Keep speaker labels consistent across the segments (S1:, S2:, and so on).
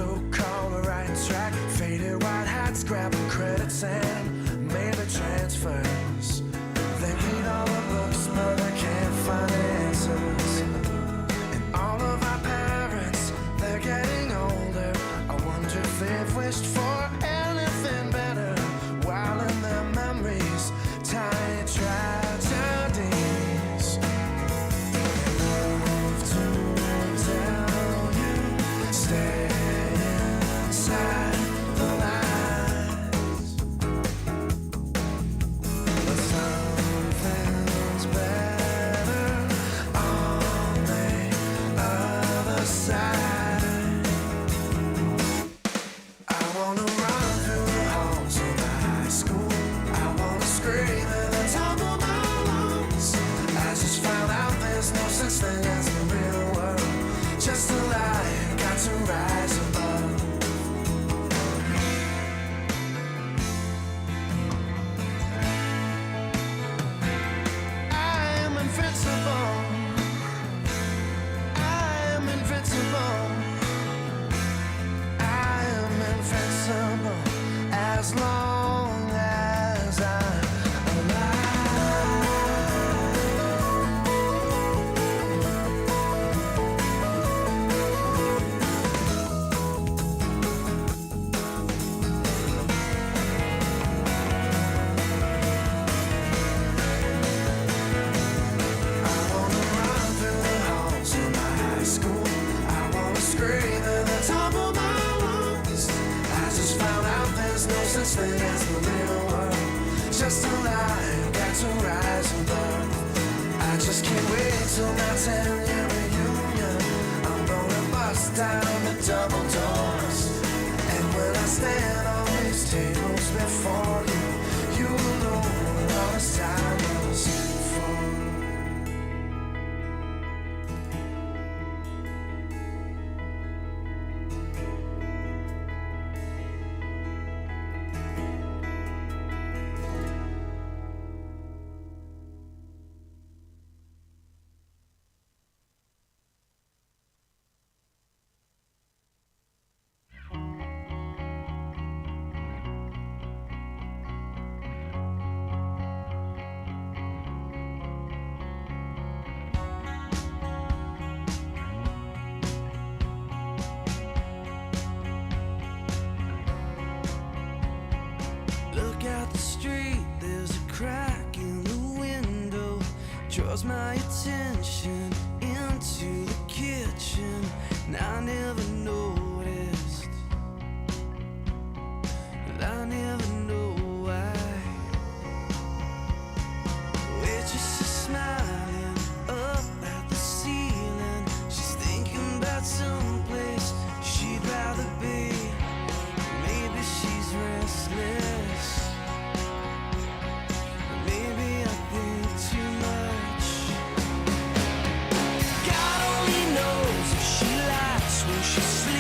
S1: so-called right track. Faded white hats, grabbing credits and maybe transfers. They read all the books, but they can't find answers. And all of our parents, they're getting older. I wonder if they've wished for anything better, while in their memories, tiny tragedies. Love to tell you, stay inside the lines. But something's better on the other side. I wanna run through the halls of high school. I wanna scream at the top of my lungs. I just found out there's no such thing as the real world. Just a lie, got to rise above. I am invincible. I am invincible. I am invincible as long as I'm alive. I wanna run through the halls of my high school. I wanna scream at the top of my lungs. I just found out there's no such thing as the real world. Just a lie, got to rise above. I just can't wait till my 10-year reunion. I'm gonna bust down the double doors. And when I stand on these tables before you, you will know what all this time was for. Look out the street, there's a crack in the window. Draws my attention into the kitchen, and I never noticed, and I never know why. Waitress is smiling up at the ceiling. She's thinking about someplace she'd rather be. Maybe she's restless. Maybe I think too much. God only knows if she likes when she sleeps.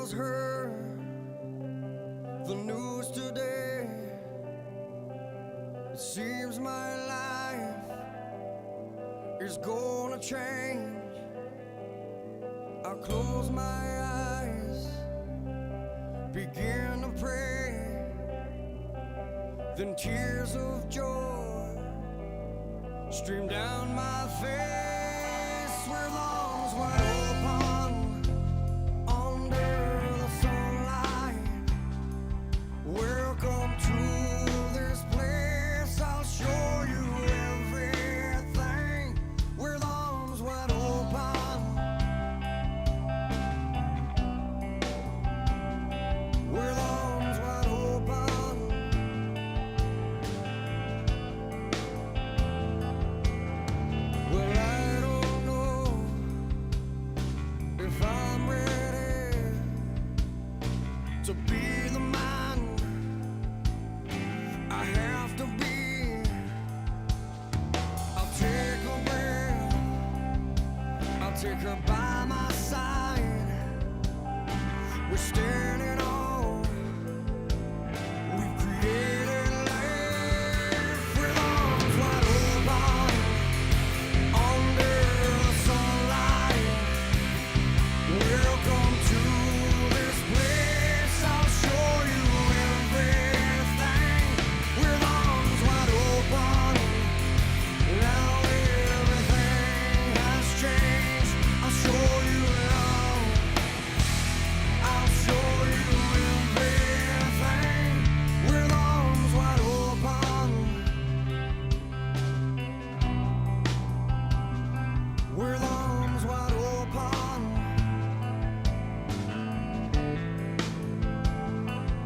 S1: just heard the news today. It seems my life is gonna change. I'll close my eyes, begin to pray, then tears of joy stream down my face with arms wide open under the sunlight. Welcome to this place, I'll show you everything with arms wide open. With arms wide open. Well, I don't know if I'm ready to be the man I have to be. I'll take her breath, I'll take her by my side. We're standing on, we've created life with arms wide open under the sunlight. Welcome to this place, I'll show you everything with arms wide open. Now everything has changed, I'll show you love, I'll show you everything with arms wide open. With arms wide open.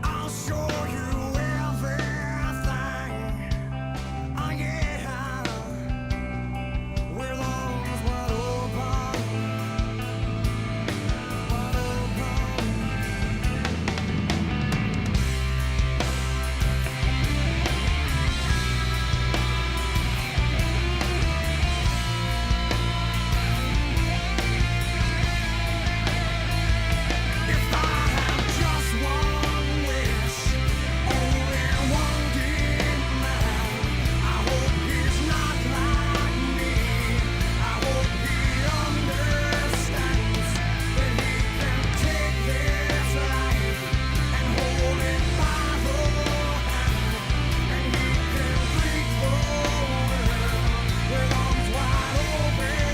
S1: I'll show you everything. Oh yeah. With arms wide open. Wide open. If I have just one wish, only one demand, I hope he's not like me. I hope he understands that he can take this life and hold it by the hand, and he can reach the world with arms wide open,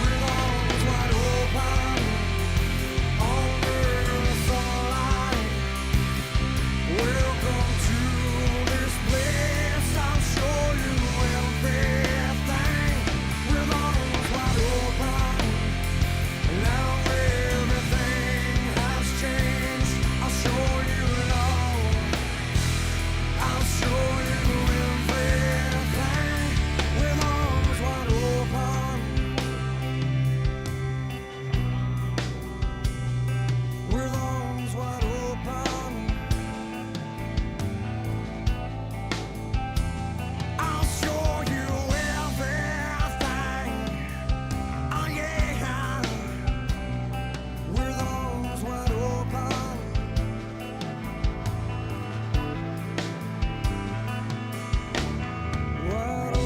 S1: with arms wide open. Under the sunlight, welcome to this place, I'll show you everything with arms wide open. Now everything has changed, I'll show you love, I'll show you everything with arms wide open. With arms wide open. I'll show you everything. Oh yeah. With arms wide open. Wide open.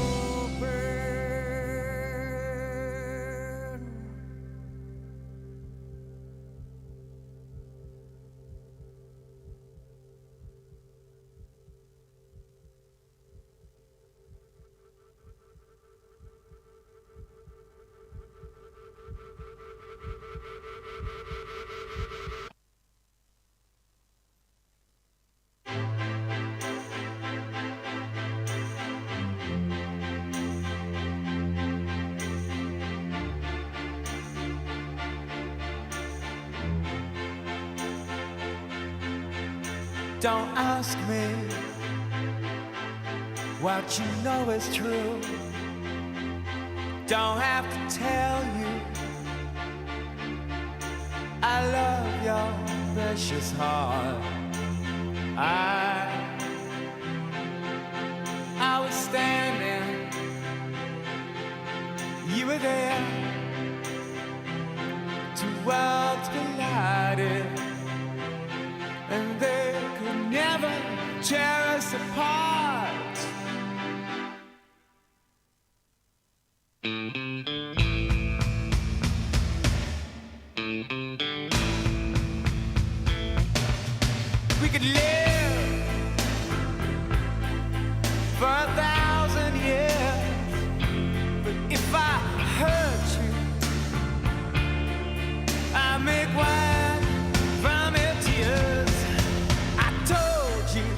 S2: Don't ask me what you know is true. Don't have to tell you I love your precious heart. I was standing, you were there, two worlds collide. collided, and they could never tear us apart. We could live for 1,000 years, but if I hurt you, I make wine from your tears. I told you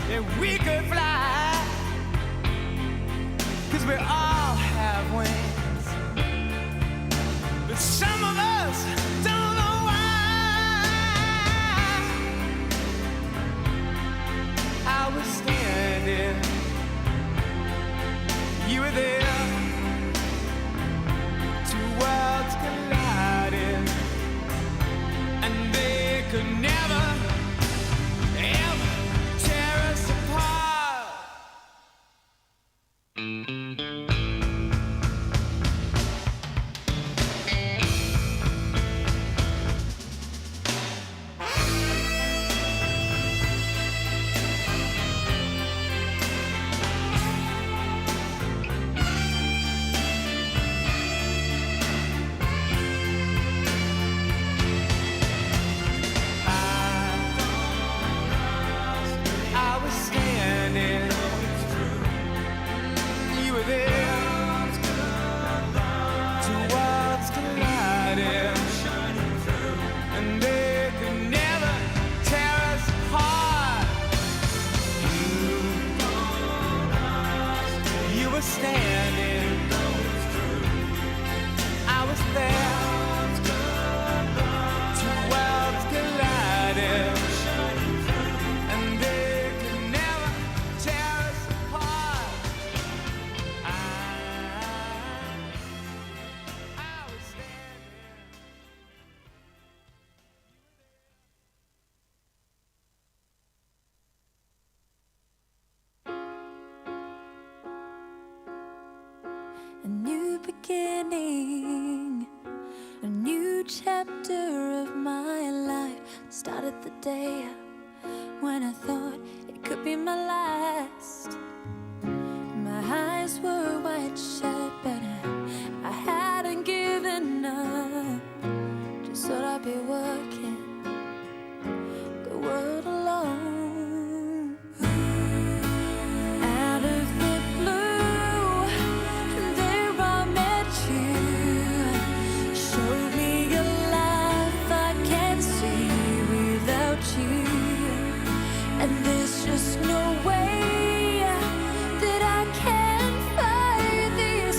S2: that we could fly, 'cause we all have wings, but some of us don't know why. I was standing, you were there, two worlds collided, and they could never, ever tear us apart. I was standing, you were there, two worlds collided, and they could never tear us apart. You were standing, I was there, two worlds collided, and they could never tear us apart. I was standing.
S3: A new beginning, a new chapter of my life started the day when I thought it could be my last. My eyes were wide shut, but I hadn't given up. Just thought I'd be working the world alone. Out of the blue, there I met you. Showed me a life I can't see without you. And there's just no way that I can fight this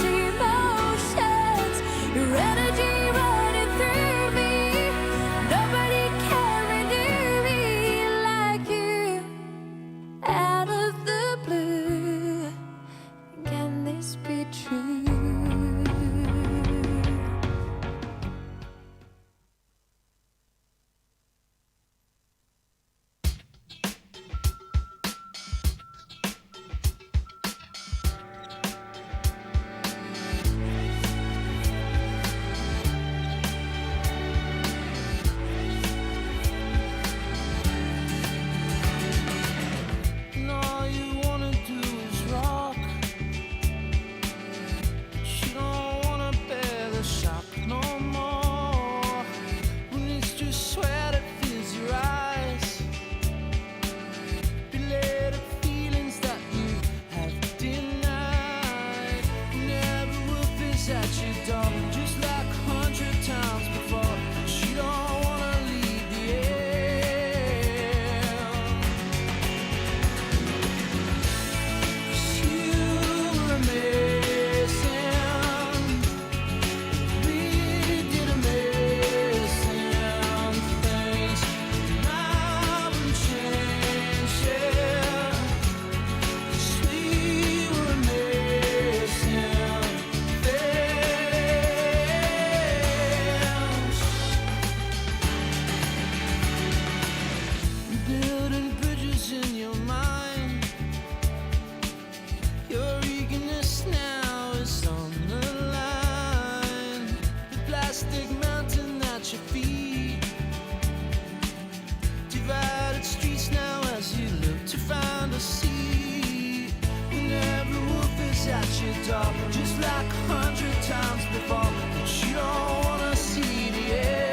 S2: door, just like 100 times before, but you don't wanna see the end.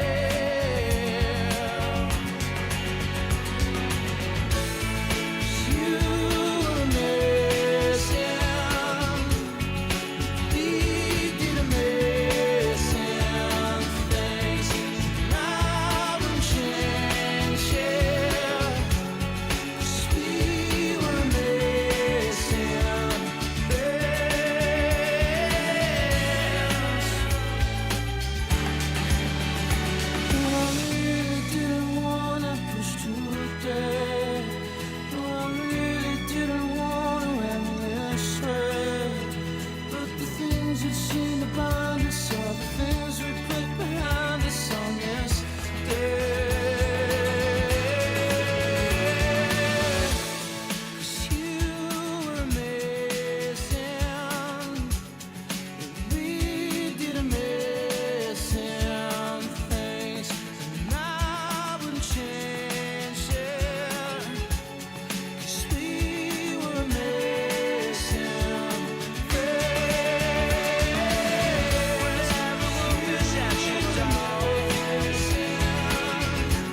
S2: You were missing, we did amazing things, and I won't change it, 'cause we were missing things. I really didn't wanna push today. No, I really didn't wanna end this way. But the things that seem to bind us are the things we put behind us on this day. 'Cause you were missing, and we did amazing things, and I wouldn't change it, 'cause we were missing things. Whenever we're at your door,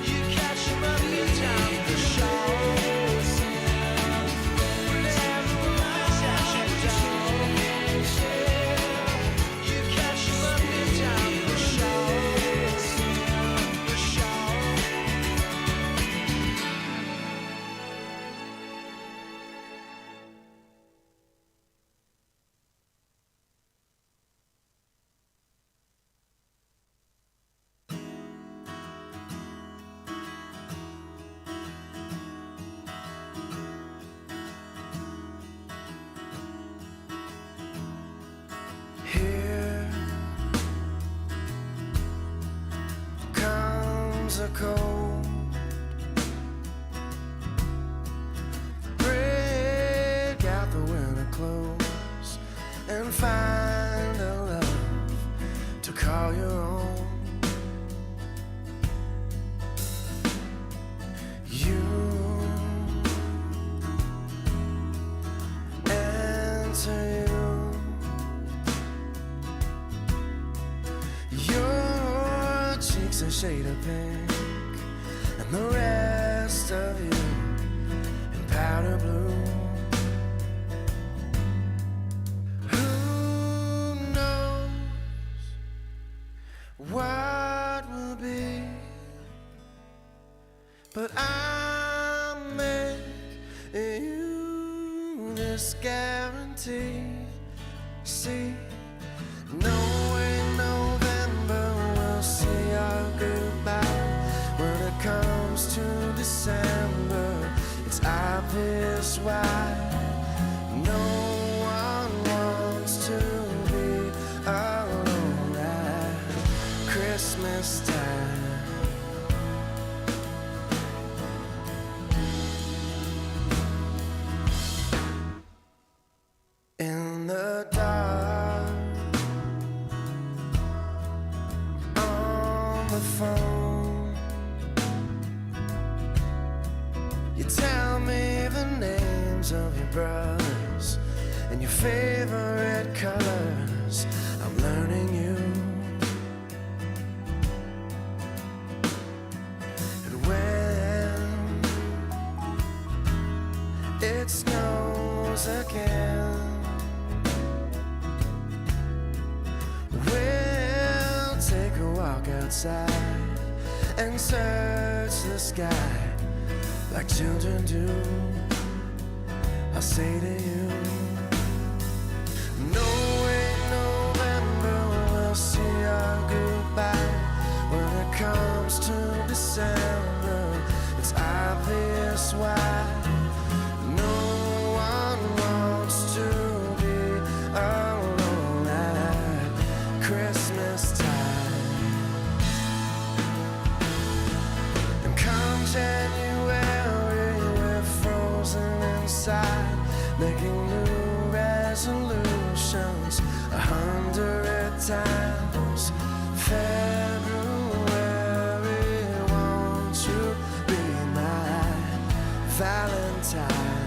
S2: you catch 'em up and down the shore. Whenever we're at your door, you catch 'em up and down the shore. The shore.
S1: Here comes a cold break out the winter clothes and find a love to call your own. You answer you. Your cheeks a shade of pink, and the rest of you in powder blue. Who knows what will be? But I'll make you this guarantee. See, no way November will see our goodbye. When it comes to December, it's obvious why. No one wants to be alone at Christmas time. In the dark, on the phone, you tell me the names of your brothers and your favorite colors. I'm learning you. And when it snows again, we'll take a walk outside and search the sky like children do. I'll say to you, no way November will see our goodbye. When it comes to December, it's obvious why. No one wants to be alone at Christmas time. And come January, we're frozen inside, making new resolutions 100 times. February, won't you be my Valentine?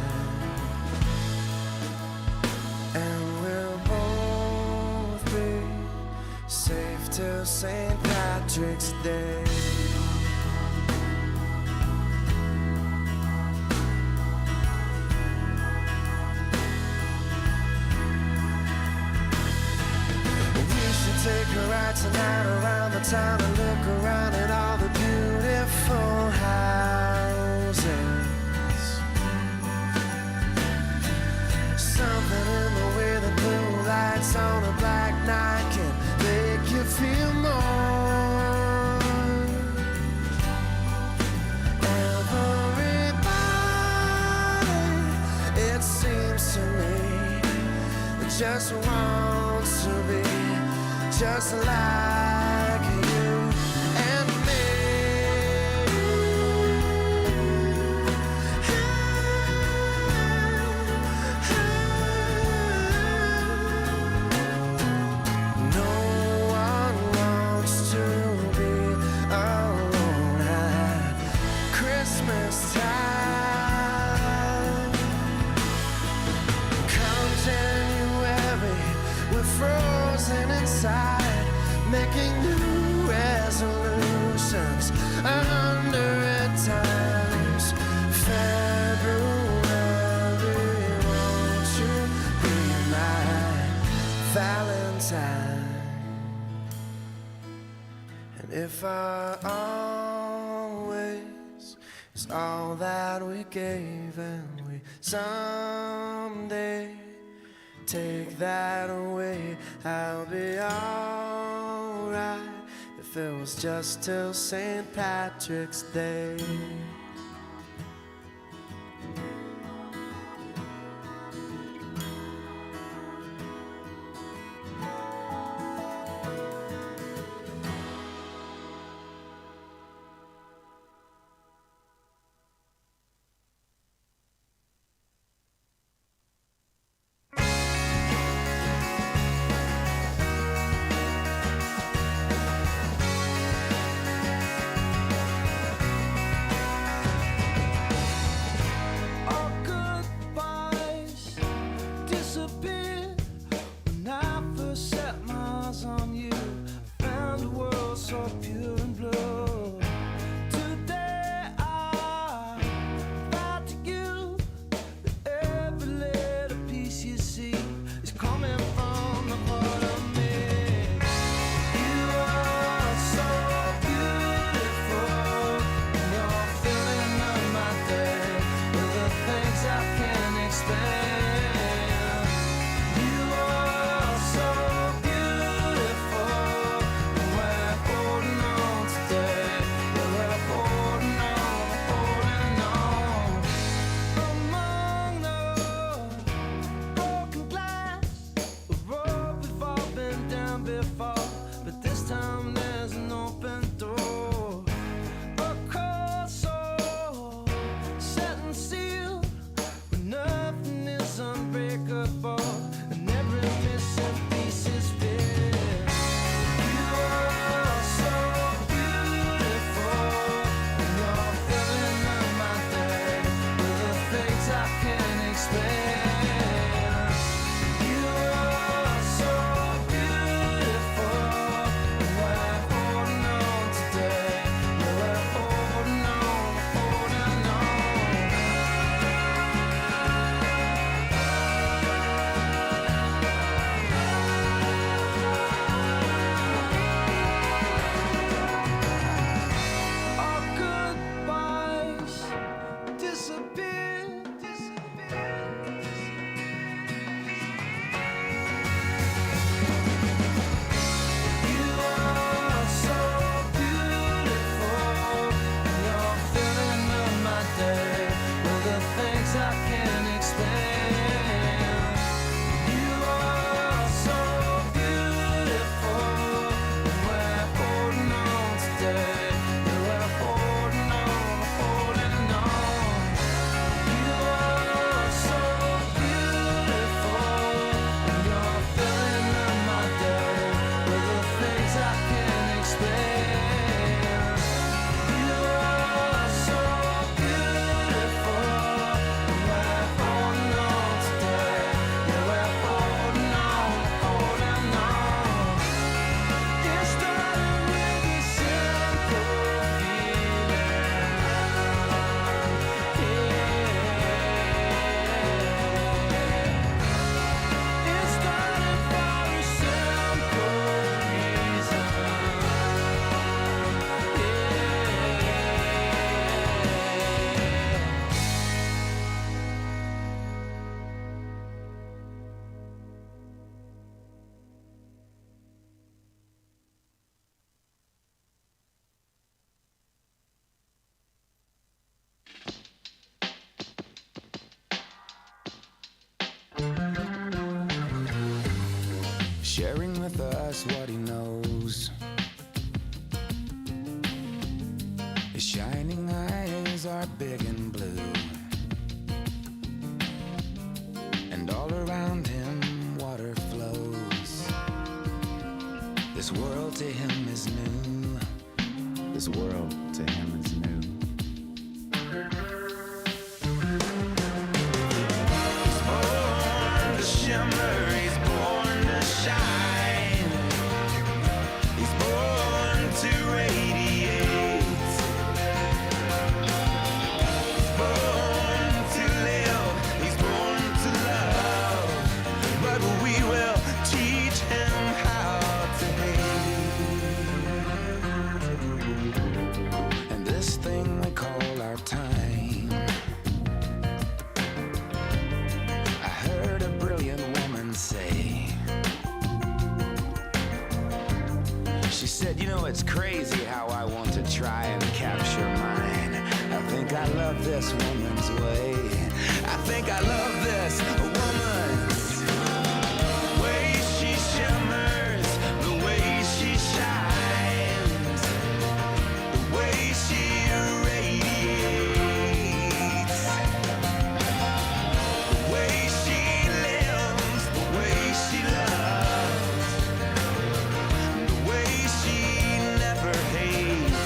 S1: And we'll both till St. Patrick's Day. We should take a ride tonight around the town and look around at all the beautiful houses. Something in the way that blue lights on a black night can make you feel more. Everybody, it seems to me, just wants to be just like you and me. No one wants to be alone at Christmas time. Come January, we're frozen inside, making new resolutions 100 times. February, won't you be my Valentine? And if our always is all that we gave, and we someday take that away, I'll be alright if it was just till St. Patrick's Day. sharing with us what he knows. His shining eyes are big and blue, and all around him water flows. This world to him is new. This world to him is new. He's born to shimmer, he's born to shine. He's born to radiate. He's born to live, he's born to love. But we will teach him how to hate. And this thing we call our time, I heard a brilliant woman say. She said, you know, it's crazy how I want to try and capture mine. I think I love this woman's way. I think I love this woman's way she shimmers, the way she shines, the way she radiates, the way she lives, the way she loves, the way she never hates.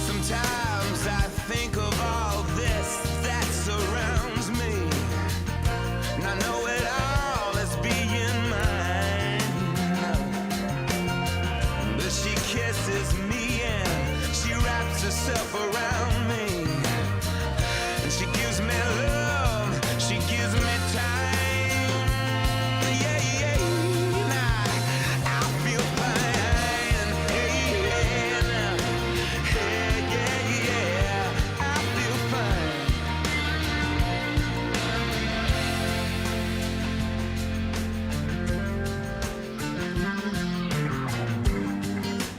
S1: Sometimes I think of all this that surrounds me, and I know it all as being mine. But she kisses me and she wraps herself around me, and she gives me love, she gives me time. Yeah, yeah, nah, I feel fine. Hey, yeah, nah, hey, yeah, yeah, I feel fine.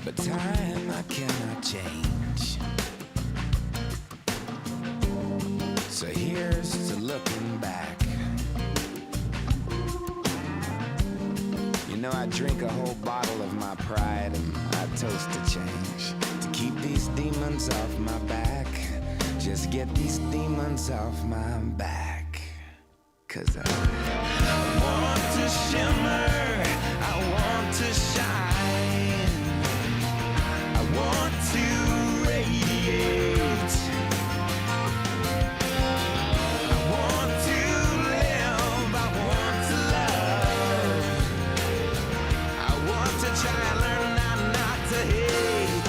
S1: But time I cannot change. So here's to looking back. You know, I drink a whole bottle of my pride and I toast to change. To keep these demons off my back. Just get these demons off my back. 'Cause I want to shimmer, I want to shine, I want to radiate, I want to live, I want to love, I want to try and learn not to hate,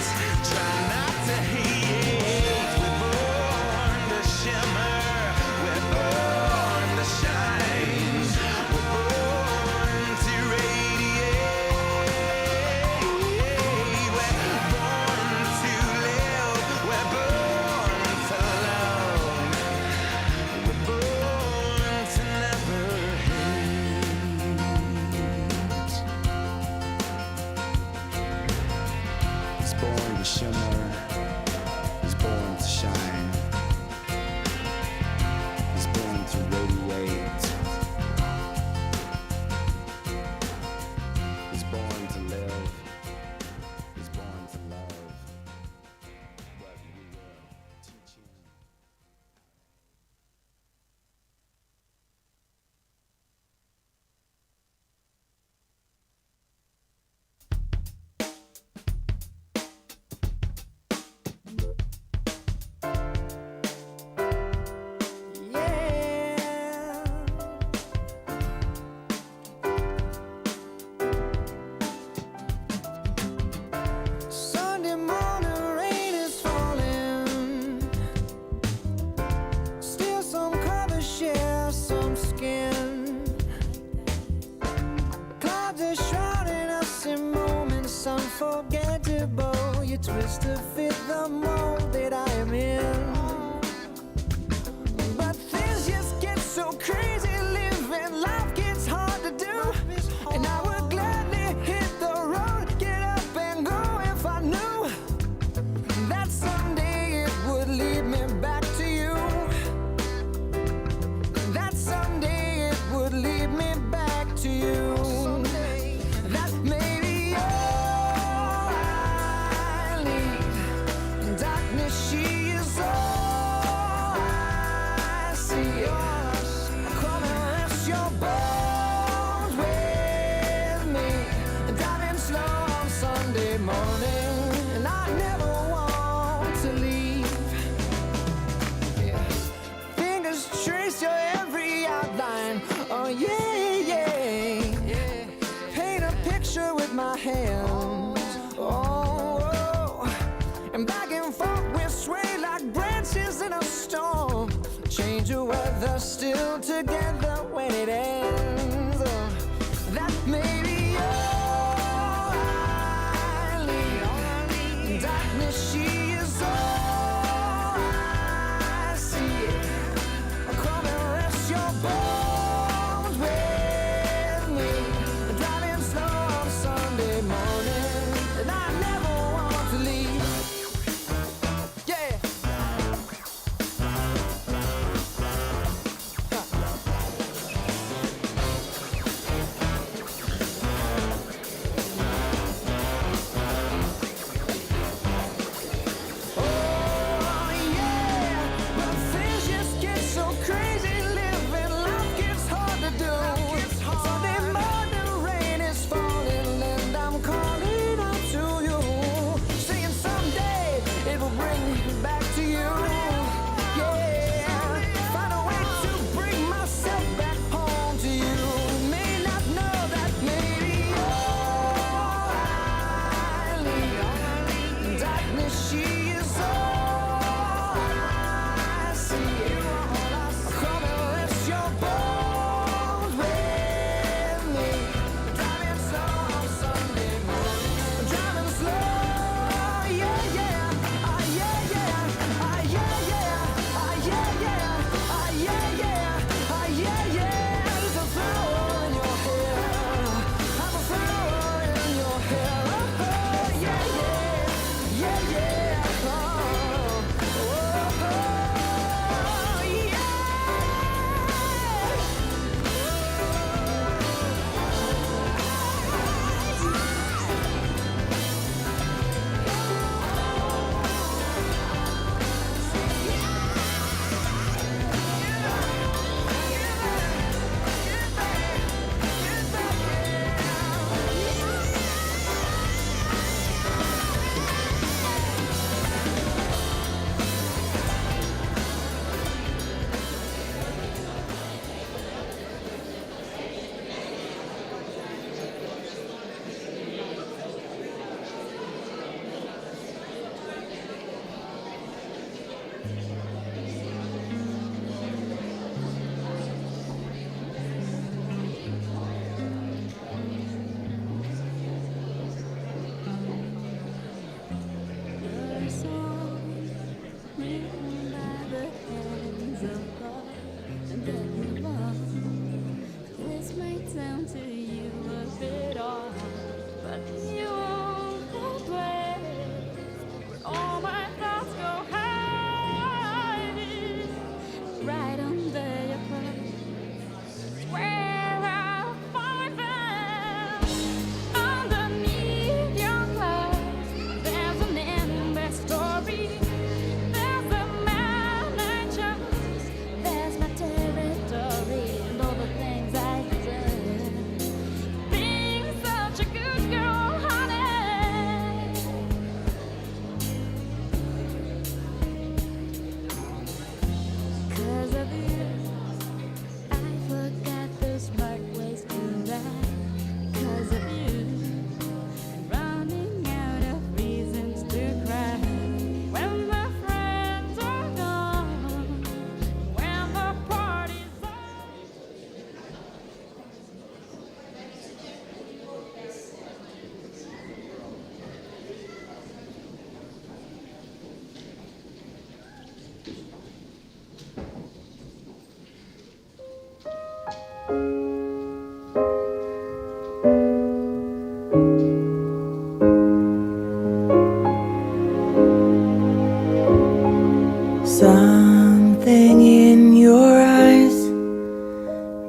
S1: try not to hate. We're born to shimmer, we're born to shine, we're born to radiate, we're born to live, we're born to love, we're born to never hate. He's born to shimmer, he's born to shine, he's born to radiate, he's born to live, he's born to love, but we will teach him.
S2: Sunday morning rain is falling. Still some colors share some skin. Clouds are shrouding us in moments unforgettable. You twist to fit the mold that I am in. But things just get so crazy living. Life gets hard to do. And I would gladly hit the road, get up and go if I knew that someday it would lead me back to you. That someday it would lead me back. we're still together when it ends. Oh, that may be all I need. Darkness, she is all I see. Come and rest your bones with me. Driving slow on Sunday morning, and I never want to leave. Yeah. Oh yeah, but things just get so crazy. Living life gets hard to do. Sunday morning rain is falling, and I'm calling out to you, saying someday it will bring me back to you. Yeah, find a way to bring myself back home to you. May not know that maybe all I need. Darkness, she is all I see. Come and rest your bones with me. Driving slow on Sunday morning. Driving slow, yeah, yeah. Ah, yeah, yeah. Ah, yeah, yeah. Ah, yeah, yeah. Ah, yeah, yeah. Ah, yeah, yeah. There's a flower in your hair. I'm a flower in your hair. Oh, yeah, yeah. Yeah, yeah. Oh, oh, oh, yeah.
S3: A song written by the hands of God, and then move on. This may sound to you a bit odd, but you won't complain. When all my thoughts go hiding right under your clothes, where I find them. Underneath your clothes, there's an endless story. There's a man I chose. There's my territory and all the things I deserve. Being such a good girl, honey. 'Cause of you, I forgot those smart ways to ride. 'Cause of you, I'm running out of reasons to cry. When my friends are gone, when the party's on.
S2: Something in your eyes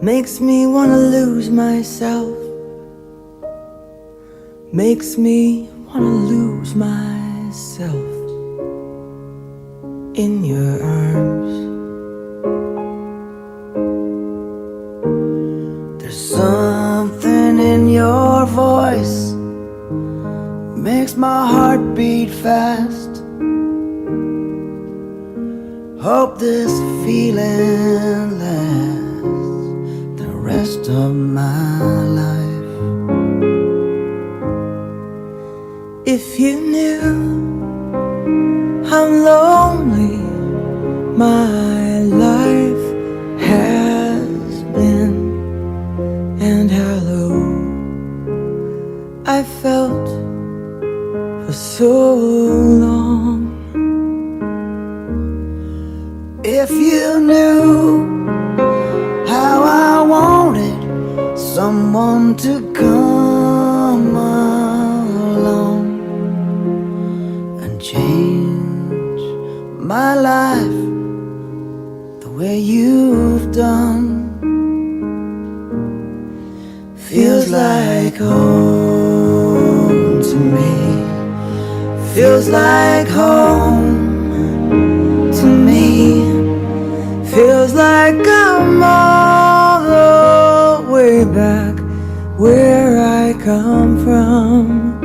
S2: makes me wanna lose myself. Makes me wanna lose myself in your arms. There's something in your voice makes my heart beat fast. Hope this feeling lasts the rest of my life. If you knew how lonely my life has I felt for so long. If you knew how I wanted someone to come along and change my life the way you've done, feels like home to me, feels like home to me, feels like I'm all the way back where I come from.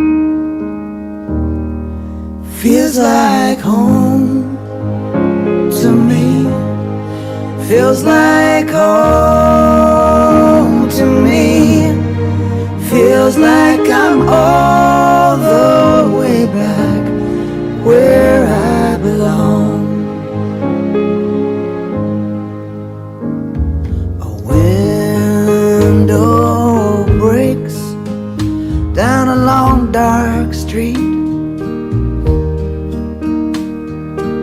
S2: Feels like home to me, feels like home to me, feels like I'm all the way back where I belong. A window breaks down a long dark street,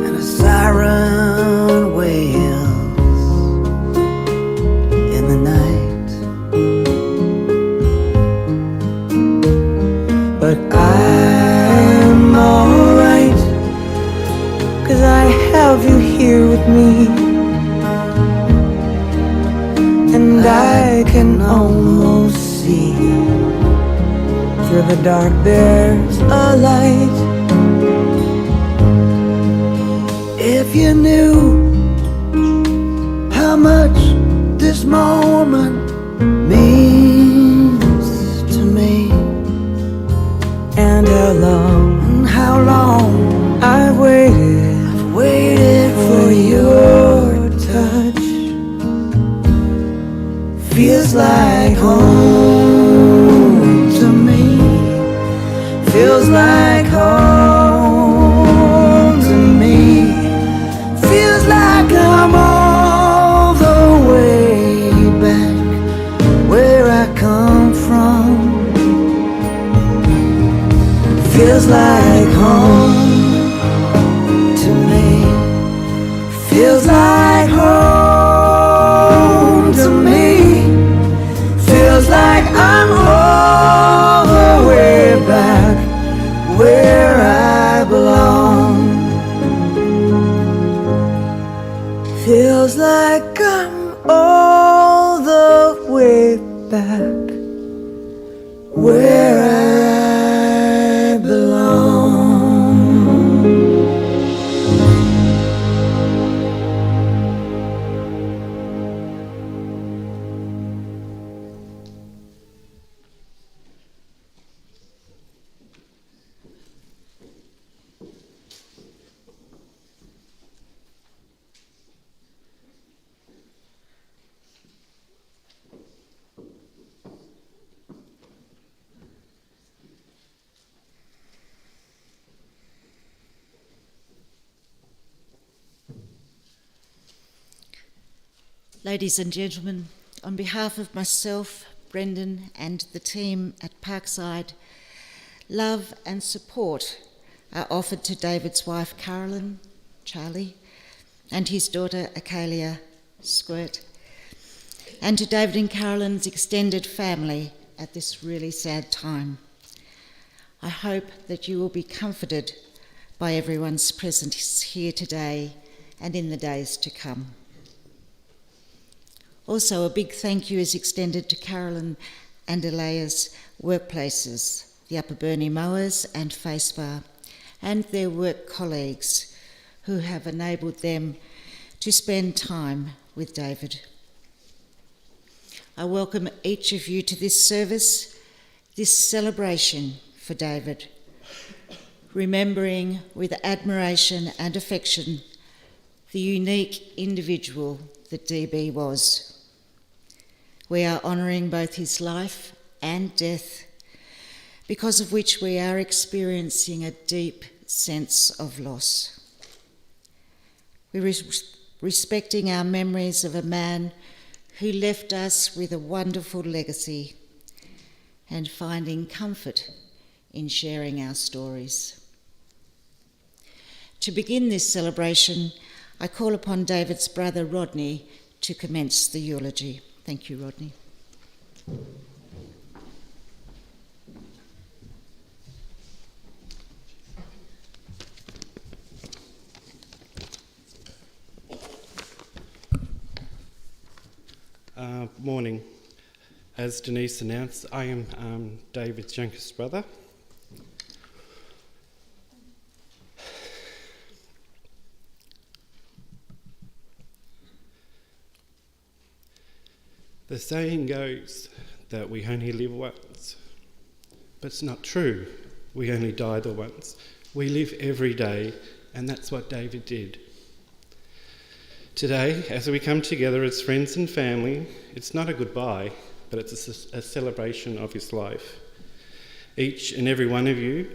S2: and a siren wails in the night. But I'm alright, 'cause I have you here with me, and I can almost see through the dark there's a light. If you knew how much this moment means to me, and how long I've waited for your touch. Feels like home to me, feels like home to me, feels like I'm all the way back where I come from. Feels like home to me, feels like home to me, feels like I'm all the way back where I belong. Feels like I'm all the way back where I belong.
S4: Ladies and gentlemen, on behalf of myself, Brendan, and the team at Parkside, love and support are offered to David's wife, Carolyn, Charlie, and his daughter, Acalia, Squirt, and to David and Carolyn's extended family at this really sad time. I hope that you will be comforted by everyone's presence here today and in the days to come. Also, a big thank you is extended to Carolyn and Elaya's workplaces, the Upper Burney Mowers and Face Bar, and their work colleagues who have enabled them to spend time with David. I welcome each of you to this service, this celebration for David, remembering with admiration and affection the unique individual that DB was. We are honouring both his life and death, because of which we are experiencing a deep sense of loss. We're respecting our memories of a man who left us with a wonderful legacy and finding comfort in sharing our stories. To begin this celebration, I call upon David's brother Rodney to commence the eulogy. Thank you, Rodney.
S5: Morning. As Denise announced, I am David's youngest brother. The saying goes that we only live once, but it's not true. We only die the once. We live every day, and that's what David did. Today, as we come together as friends and family, it's not a goodbye, but it's a celebration of his life. Each and every one of you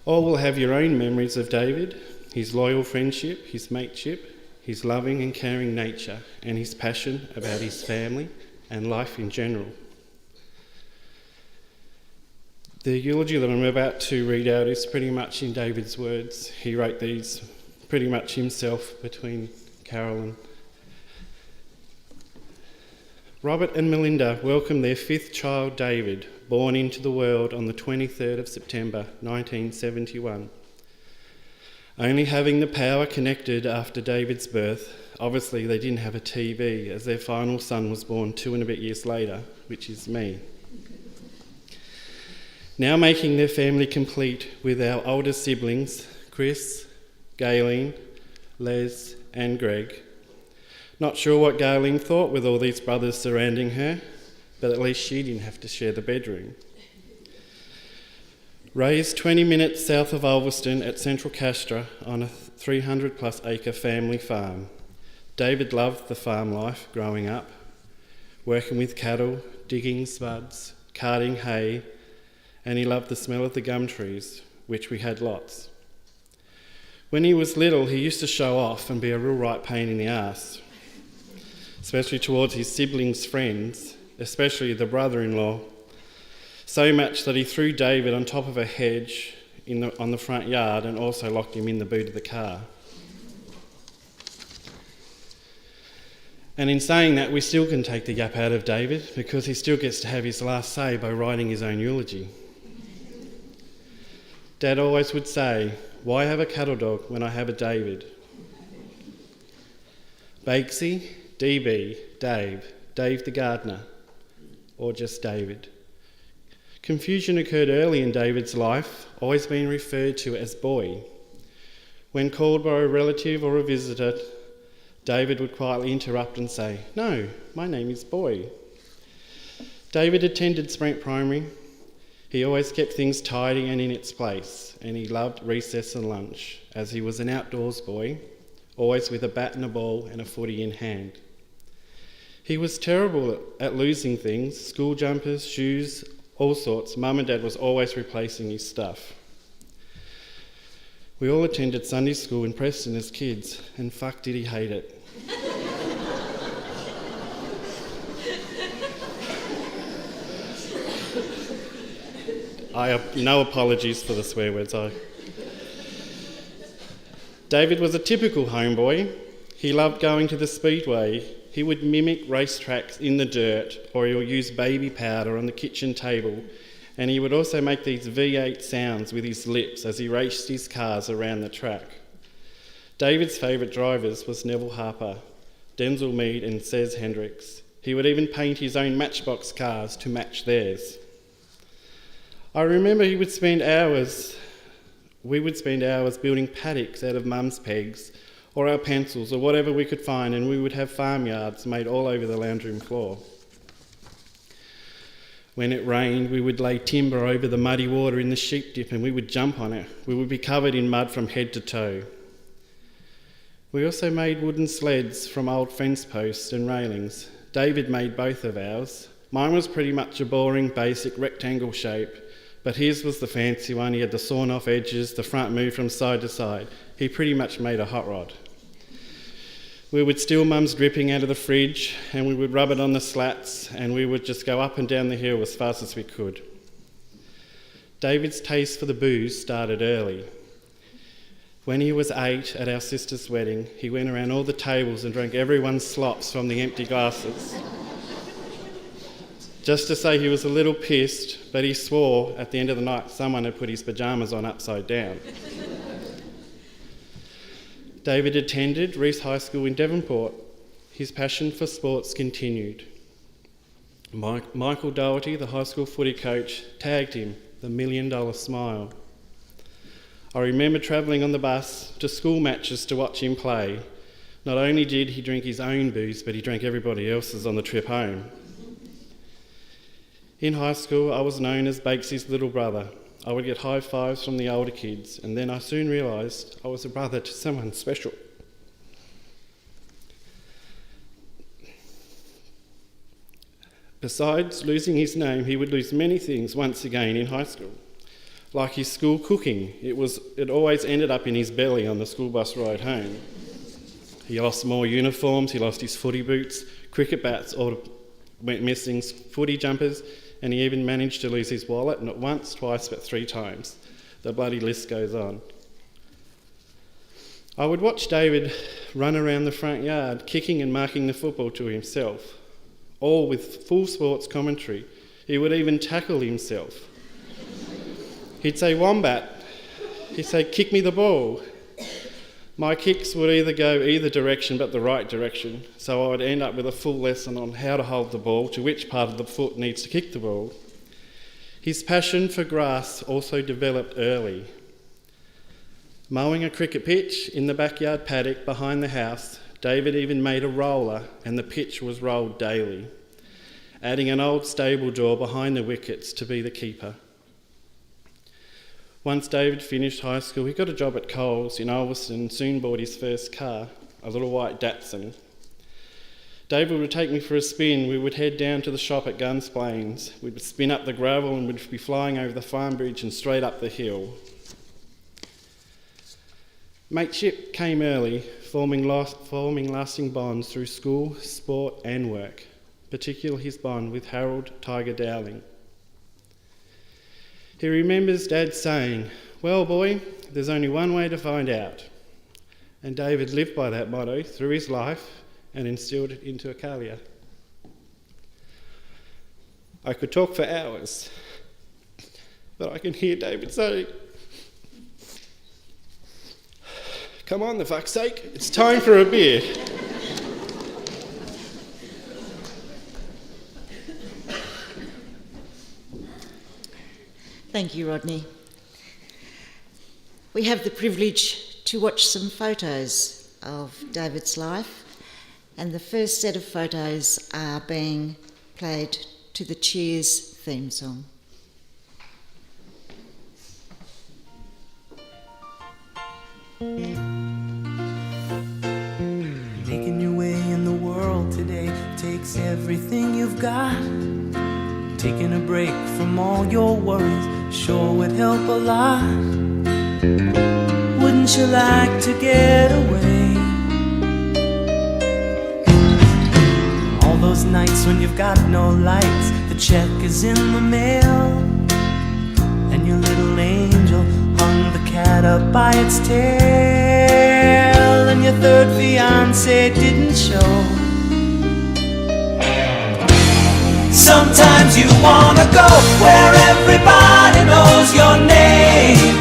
S5: all will have your own memories of David, his loyal friendship, his mateship, his loving and caring nature, and his passion about his family and life in general. The eulogy that I'm about to read out is pretty much in David's words. He wrote these pretty much himself between Carolyn. Robert and Melinda welcomed their fifth child, David, born into the world on the 23rd of September 1971. Only having the power connected after David's birth, obviously they didn't have a TV, as their final son was born 2 and a bit years later, which is me. Now making their family complete with our older siblings, Chris, Gayleen, Les and Greg. Not sure what Gayleen thought with all these brothers surrounding her, but at least she didn't have to share the bedroom. Raised 20 minutes south of Ulverston at Central Castra on a 300 plus acre family farm. David loved the farm life growing up, working with cattle, digging spuds, carting hay, and he loved the smell of the gum trees, which we had lots. When he was little, he used to show off and be a real right pain in the arse, especially towards his siblings' friends, especially the brother-in-law, so much that he threw David on top of a hedge on the front yard and also locked him in the boot of the car. And in saying that, we still can take the yap out of David because he still gets to have his last say by writing his own eulogy. Dad always would say, "Why have a cattle dog when I have a David?" Bakesy, DB, Dave the gardener, or just David. Confusion occurred early in David's life, always being referred to as Boy. When called by a relative or a visitor, David would quietly interrupt and say, "No, my name is Boy." David attended Sprint Primary. He always kept things tidy and in its place, and he loved recess and lunch, as he was an outdoors boy, always with a bat and a ball and a footy in hand. He was terrible at losing things, school jumpers, shoes, all sorts. Mum and Dad was always replacing his stuff. We all attended Sunday school in Preston as kids, and fuck did he hate it. I have no apologies for the swear words. David was a typical homeboy. He loved going to the speedway. He would mimic racetracks in the dirt, or he'll use baby powder on the kitchen table, and he would also make these V8 sounds with his lips as he raced his cars around the track. David's favourite drivers was Neville Harper, Denzel Mead and Cez Hendricks. He would even paint his own Matchbox cars to match theirs. I remember we would spend hours building paddocks out of Mum's pegs or our pencils or whatever we could find, and we would have farmyards made all over the lounge room floor. When it rained, we would lay timber over the muddy water in the sheep dip and we would jump on it. We would be covered in mud from head to toe. We also made wooden sleds from old fence posts and railings. David made both of ours. Mine was pretty much a boring, basic rectangle shape, but his was the fancy one. He had the sawn-off edges, the front moved from side to side. He pretty much made a hot rod. We would steal Mum's dripping out of the fridge and we would rub it on the slats and we would just go up and down the hill as fast as we could. David's taste for the booze started early. When he was 8 at our sister's wedding, he went around all the tables and drank everyone's slops from the empty glasses. Just to say he was a little pissed, but he swore at the end of the night someone had put his pyjamas on upside down. David attended Reese High School in Devonport. His passion for sports continued. Michael Doherty, the high school footy coach, tagged him the $1 Million Smile. I remember travelling on the bus to school matches to watch him play. Not only did he drink his own booze, but he drank everybody else's on the trip home. In high school, I was known as Bakesy's little brother. I would get high fives from the older kids, and then I soon realised I was a brother to someone special. Besides losing his name, he would lose many things once again in high school. Like his school cooking, it always ended up in his belly on the school bus ride home. He lost more uniforms, he lost his footy boots, cricket bats, or went missing, footy jumpers, and he even managed to lose his wallet, not once, twice, but 3 times. The bloody list goes on. I would watch David run around the front yard, kicking and marking the football to himself, all with full sports commentary. He would even tackle himself. He'd say, "Wombat." He'd say, "Kick me the ball." My kicks would either go either direction but the right direction, so I would end up with a full lesson on how to hold the ball, to which part of the foot needs to kick the ball. His passion for grass also developed early. Mowing a cricket pitch in the backyard paddock behind the house, David even made a roller, and the pitch was rolled daily, adding an old stable door behind the wickets to be the keeper. Once David finished high school, he got a job at Coles in Ulverston and soon bought his first car, a little white Datsun. David would take me for a spin. We would head down to the shop at Guns Plains. We would spin up the gravel and would be flying over the farm bridge and straight up the hill. Mateship came early, forming lasting bonds through school, sport and work, particularly his bond with Harold Tiger Dowling. He remembers Dad saying, "Well, boy, there's only one way to find out." And David lived by that motto through his life and instilled it into Akalia. I could talk for hours, but I can hear David say, "Come on, the fuck's sake, it's time for a beer."
S4: Thank you, Rodney. We have the privilege to watch some photos of David's life, and the first set of photos are being played to the Cheers theme song.
S2: Making your way in the world today takes everything you've got. Taking a break from all your worries sure would help a lot. Wouldn't you like to get away? All those nights when you've got no lights, the check is in the mail, and your little angel hung the cat up by its tail, and your third fiancé didn't show. Sometimes you wanna go where everybody knows your name,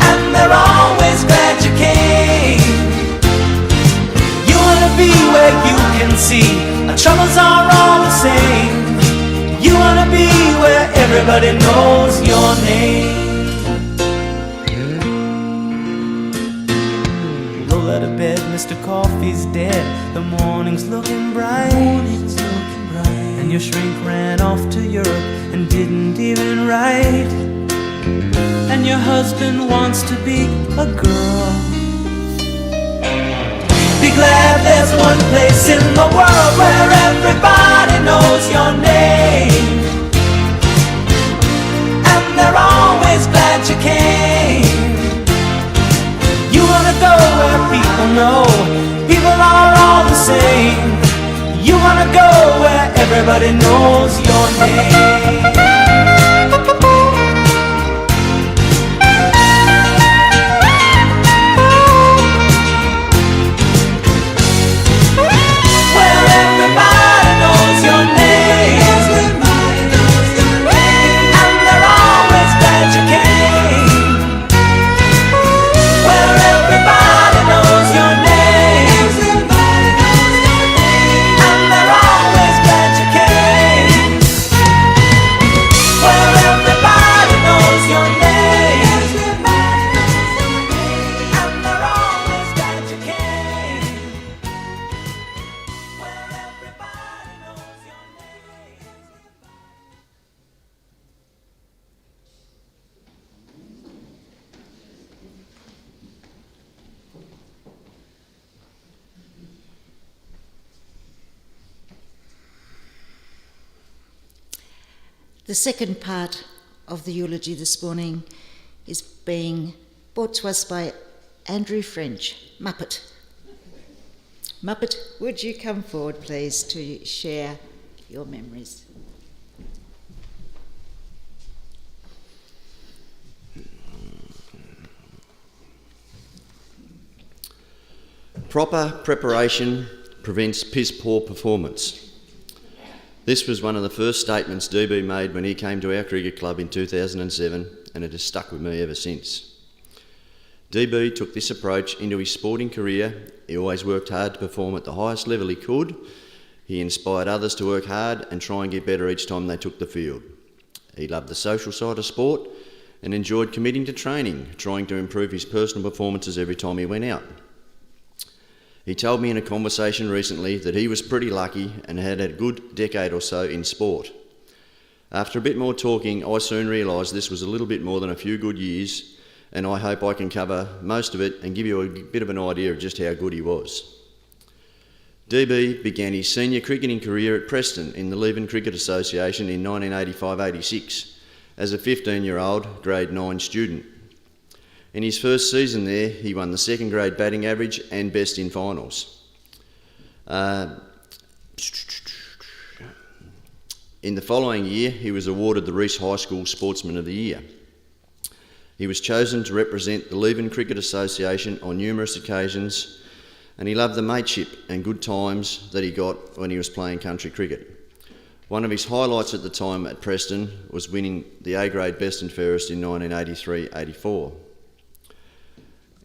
S2: and they're always glad you came. You wanna be where you can see our troubles are all the same. You wanna be where everybody knows your name. Roll out of bed, Mr. Coffee's dead. The morning's looking bright. And your shrink ran off to Europe and didn't even write. And your husband wants to be a girl. Be glad there's one place in the world where everybody knows your name, and they're always glad you came. You wanna go where people know people are all the same. You wanna go where everybody knows your name.
S4: The second part of the eulogy this morning is being brought to us by Andrew French, Muppet. Muppet, would you come forward, please, to share your memories?
S6: Proper preparation prevents piss-poor performance. This was one of the first statements DB made when he came to our cricket club in 2007, and it has stuck with me ever since. DB took this approach into his sporting career. He always worked hard to perform at the highest level he could. He inspired others to work hard and try and get better each time they took the field. He loved the social side of sport and enjoyed committing to training, trying to improve his personal performances every time he went out. He told me in a conversation recently that he was pretty lucky and had a good decade or so in sport. After a bit more talking, I soon realised this was a little bit more than a few good years, and I hope I can cover most of it and give you a bit of an idea of just how good he was. DB began his senior cricketing career at Preston in the Leven Cricket Association in 1985-86 as a 15-year-old grade 9 student. In his first season there, he won the second grade batting average and best in finals. In the following year, he was awarded the Reece High School Sportsman of the Year. He was chosen to represent the Leven Cricket Association on numerous occasions, and he loved the mateship and good times that he got when he was playing country cricket. One of his highlights at the time at Preston was winning the A-grade Best and Fairest in 1983-84.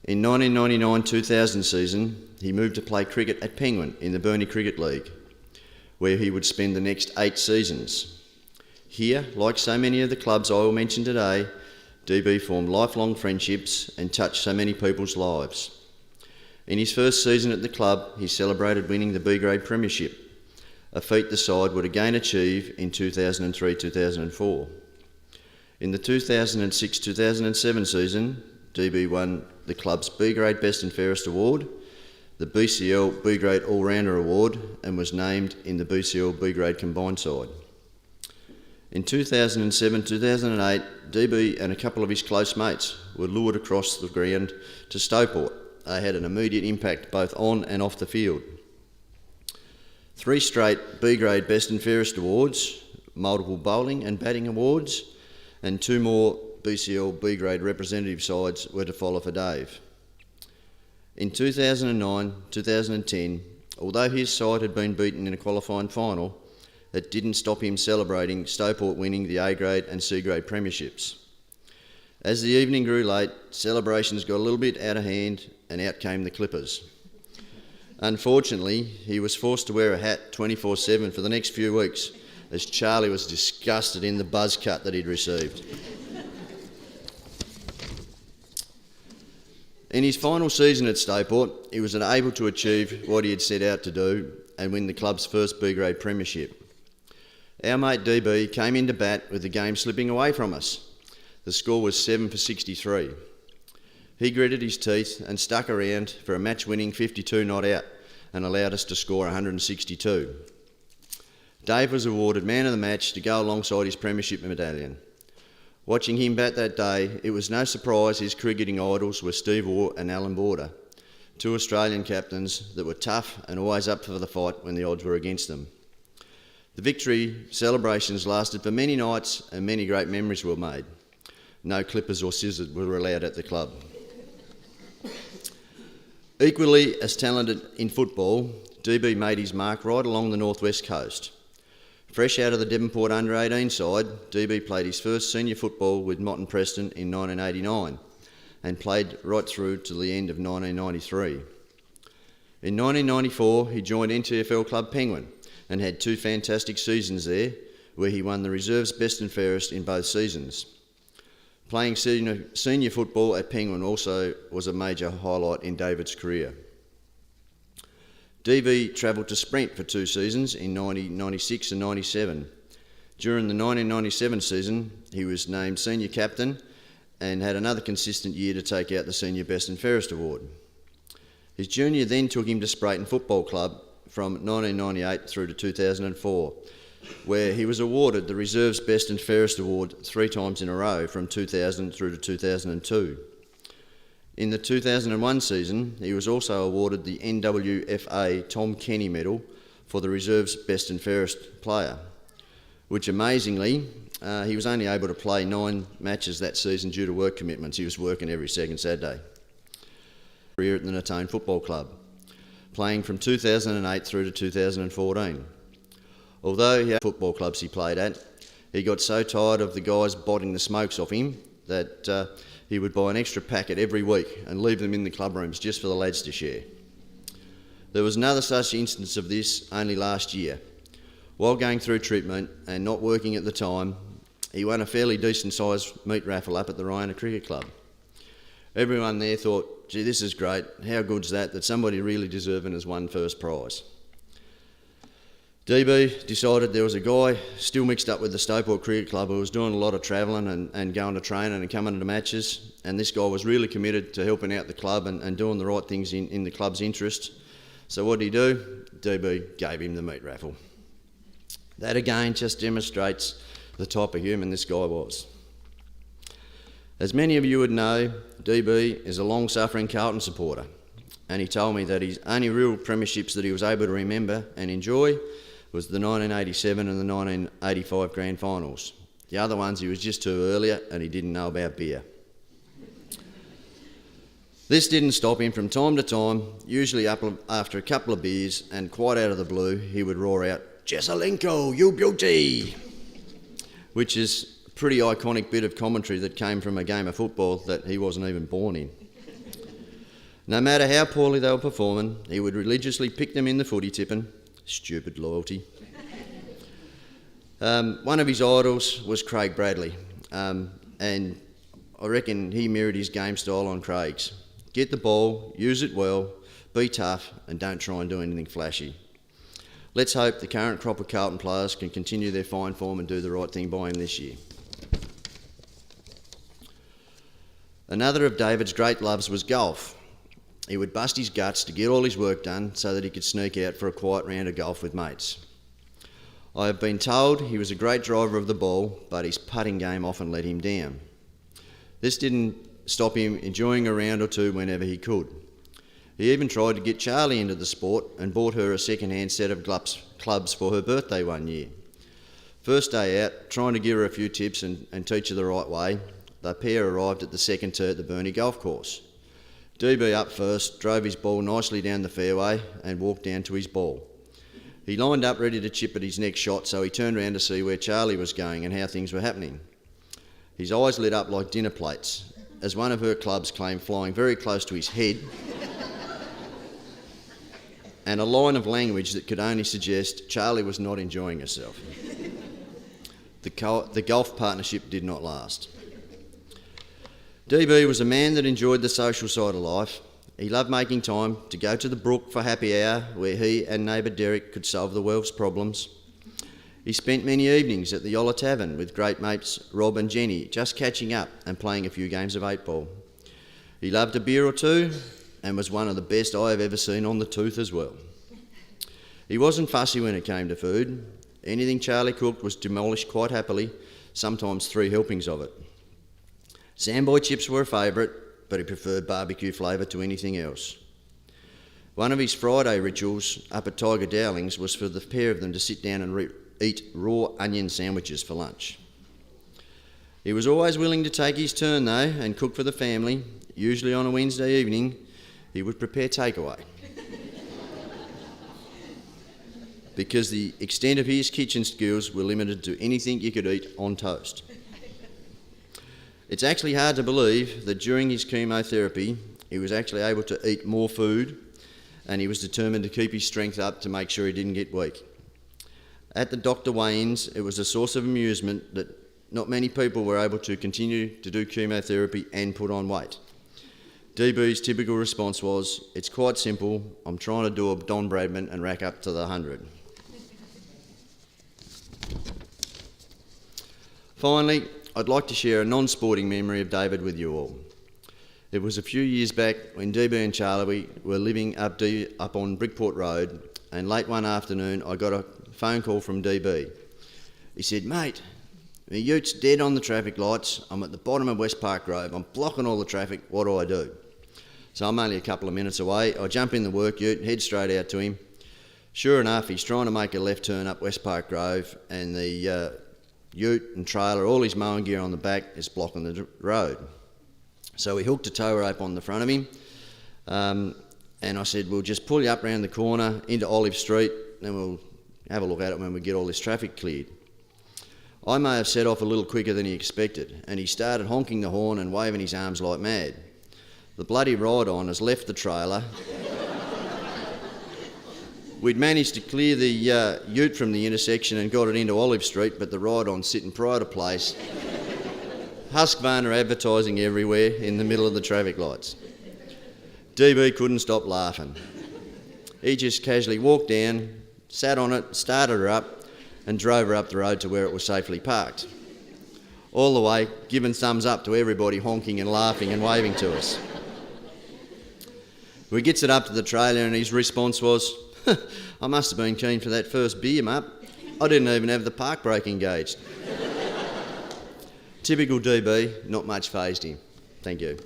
S6: In 1999-2000 season, he moved to play cricket at Penguin in the Burnie Cricket League, where he would spend the next 8 seasons. Here, like so many of the clubs I will mention today, DB formed lifelong friendships and touched so many people's lives. In his first season at the club, he celebrated winning the B-grade premiership, a feat the side would again achieve in 2003-2004. In the 2006-2007 season, DB won the club's B-grade Best and Fairest award, the BCL B-grade All-Rounder award, and was named in the BCL B-grade combined side. In 2007-2008, DB and a couple of his close mates were lured across the ground to Stockport. They had an immediate impact both on and off the field. 3 straight B-grade Best and Fairest awards, multiple bowling and batting awards, and 2 more BCL B-grade representative sides were to follow for Dave. In 2009-2010, although his side had been beaten in a qualifying final, it didn't stop him celebrating Stockport winning the A-grade and C-grade premierships. As the evening grew late, celebrations got a little bit out of hand and out came the clippers. Unfortunately, he was forced to wear a hat 24/7 for the next few weeks as Charlie was disgusted in the buzz cut that he'd received. In his final season at Stockport, he was unable to achieve what he had set out to do and win the club's first B-grade premiership. Our mate DB came into bat with the game slipping away from us. The score was 7 for 63. He gritted his teeth and stuck around for a match-winning 52 not out and allowed us to score 162. Dave was awarded man of the match to go alongside his premiership medallion. Watching him bat that day, it was no surprise his cricketing idols were Steve Orr and Alan Border, 2 Australian captains that were tough and always up for the fight when the odds were against them. The victory celebrations lasted for many nights and many great memories were made. No clippers or scissors were allowed at the club. Equally as talented in football, DB made his mark right along the northwest coast. Fresh out of the Devonport under-18 side, DB played his first senior football with Mott and Preston in 1989 and played right through to the end of 1993. In 1994, he joined NTFL club Penguin and had 2 fantastic seasons there, where he won the reserves Best and Fairest in both seasons. Playing senior football at Penguin also was a major highlight in David's career. DB travelled to Sprint for 2 seasons in 1996 and 97. During the 1997 season, he was named senior captain and had another consistent year to take out the senior Best and Fairest award. His junior then took him to Sprayton Football Club from 1998 through to 2004, where he was awarded the Reserve's Best and Fairest Award 3 times in a row from 2000 through to 2002. In the 2001 season, he was also awarded the NWFA Tom Kenny Medal for the Reserve's Best and Fairest player, which amazingly, he was only able to play 9 matches that season due to work commitments. He was working every second Saturday. Career at the Natone Football Club, playing from 2008 through to 2014. Although he had football clubs he played at, he got so tired of the guys biting the smokes off him that he would buy an extra packet every week and leave them in the club rooms just for the lads to share. There was another such instance of this only last year. While going through treatment and not working at the time, he won a fairly decent sized meat raffle up at the Ryana Cricket Club. Everyone there thought, gee, this is great, how good's that somebody really deserving has won first prize. DB decided there was a guy still mixed up with the Stowport Cricket Club who was doing a lot of travelling and going to training and coming to matches, and this guy was really committed to helping out the club and doing the right things in the club's interest. So what did he do? DB gave him the meat raffle. That again just demonstrates the type of human this guy was. As many of you would know, DB is a long-suffering Carlton supporter, and he told me that his only real premierships that he was able to remember and enjoy was the 1987 and the 1985 grand finals. The other ones he was just too early and he didn't know about beer. This didn't stop him from time to time, usually after a couple of beers and quite out of the blue, he would roar out, "Jesselenko, you beauty!" which is a pretty iconic bit of commentary that came from a game of football that he wasn't even born in. No matter how poorly they were performing, he would religiously pick them in the footy tipping. Stupid loyalty. One of his idols was Craig Bradley, and I reckon he mirrored his game style on Craig's. Get the ball, use it well, be tough, and don't try and do anything flashy. Let's hope the current crop of Carlton players can continue their fine form and do the right thing by him this year. Another of David's great loves was golf. He would bust his guts to get all his work done so that he could sneak out for a quiet round of golf with mates. I have been told he was a great driver of the ball, but his putting game often let him down. This didn't stop him enjoying a round or two whenever he could. He even tried to get Charlie into the sport and bought her a second-hand set of clubs for her birthday one year. First day out, trying to give her a few tips and teach her the right way, the pair arrived at the second tee at the Burnie Golf Course. DB up first, drove his ball nicely down the fairway and walked down to his ball. He lined up ready to chip at his next shot, so he turned around to see where Charlie was going and how things were happening. His eyes lit up like dinner plates as one of her clubs came flying very close to his head and a line of language that could only suggest Charlie was not enjoying herself. The golf partnership did not last. DB was a man that enjoyed the social side of life. He loved making time to go to the brook for happy hour where he and neighbour Derek could solve the world's problems. He spent many evenings at the Yolla Tavern with great mates Rob and Jenny, just catching up and playing a few games of 8-ball. He loved a beer or two and was one of the best I have ever seen on the tooth as well. He wasn't fussy when it came to food. Anything Charlie cooked was demolished quite happily, sometimes 3 helpings of it. Sandboy chips were a favourite, but he preferred barbecue flavour to anything else. One of his Friday rituals up at Tiger Dowling's was for the pair of them to sit down and eat raw onion sandwiches for lunch. He was always willing to take his turn though and cook for the family. Usually on a Wednesday evening, he would prepare takeaway. Because the extent of his kitchen skills were limited to anything you could eat on toast. It's actually hard to believe that during his chemotherapy, he was actually able to eat more food, and he was determined to keep his strength up to make sure he didn't get weak. At the doctor weigh-ins, it was a source of amusement that not many people were able to continue to do chemotherapy and put on weight. DB's typical response was, "It's quite simple, I'm trying to do a Don Bradman and rack up to the 100. Finally, I'd like to share a non-sporting memory of David with you all. It was a few years back when DB and Charlie were living up on Brickport Road, and late one afternoon I got a phone call from DB. He said, "Mate, the ute dead on the traffic lights. I'm at the bottom of West Park Road. I'm blocking all the traffic. What do I do?" So I'm only a couple of minutes away. I jump in the work ute, head straight out to him. Sure enough, he's trying to make a left turn up West Park Grove, and the ute and trailer, all his mowing gear on the back, is blocking the road. So we hooked a tow rope on the front of him, and I said, "We'll just pull you up round the corner into Olive Street, then we'll have a look at it when we get all this traffic cleared." I may have set off a little quicker than he expected, and he started honking the horn and waving his arms like mad. The bloody ride-on has left the trailer. We'd managed to clear the ute from the intersection and got it into Olive Street, but the ride-on's sitting pride of place. Husqvarna advertising everywhere in the middle of the traffic lights. DB couldn't stop laughing. He just casually walked down, sat on it, started her up, and drove her up the road to where it was safely parked. All the way, giving thumbs up to everybody honking and laughing and waving to us. We gets it up to the trailer and his response was, "I must have been keen for that first beer, mate. I didn't even have the park brake engaged." Typical DB, not much fazed him. Thank you.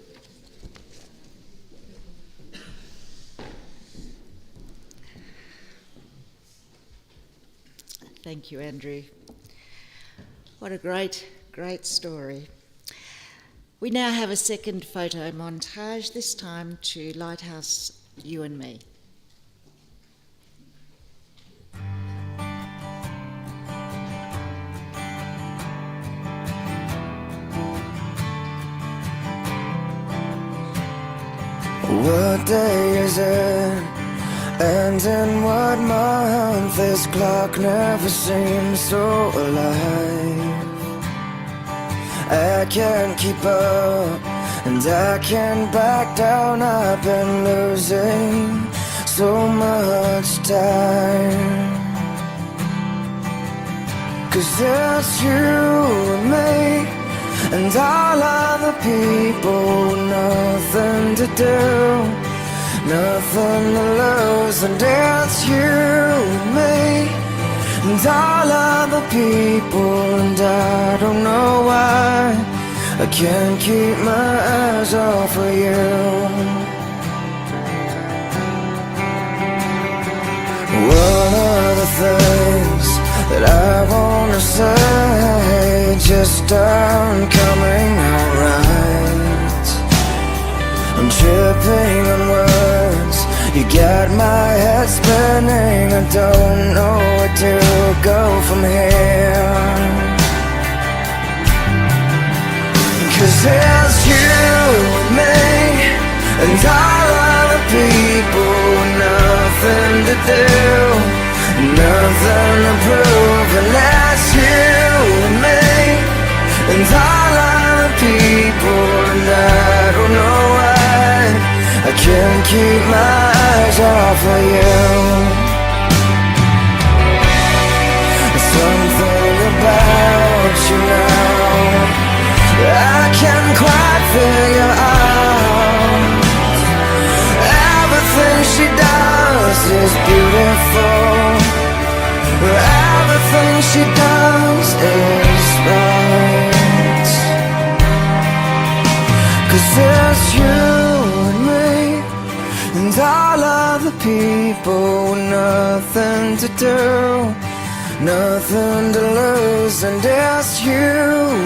S4: Thank you, Andrew. What a great, great story. We now have a second photo montage, this time to Lighthouse, You and Me.
S2: What day is it? And in what month? This clock never seems so alive. I can't keep up, and I can't back down. I've been losing so much time. 'Cause it's you and me, and all other people, nothing to do, nothing to lose. And it's you and me, and all other people, and I don't know why I can't keep my eyes off of you. One of the things that I wanna say just aren't coming out right. I'm tripping on words, you got my head spinning. I don't know where to go from here. 'Cause it's you and me, and all other people, nothing to do, nothing to prove. And that's you and me, and all other people, and I don't know why I can't keep my eyes off of you. Something about you now I can't quite figure out. Everything she does is beautiful. Everything she does is right. 'Cause it's you and me, and all other people, nothing to do, nothing to lose. And it's you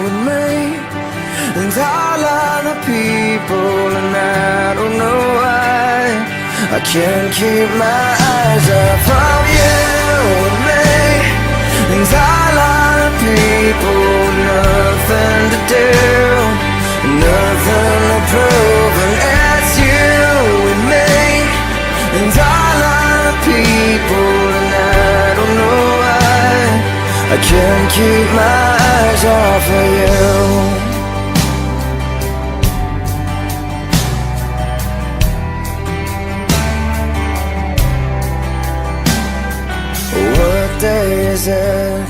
S2: and me, and all other people, and I don't know why I can't keep my eyes off of you and me, and all other people, nothing to do, nothing to prove. And it's you and me, and all other people, and I don't know why I can't keep my eyes off of you. What day is it?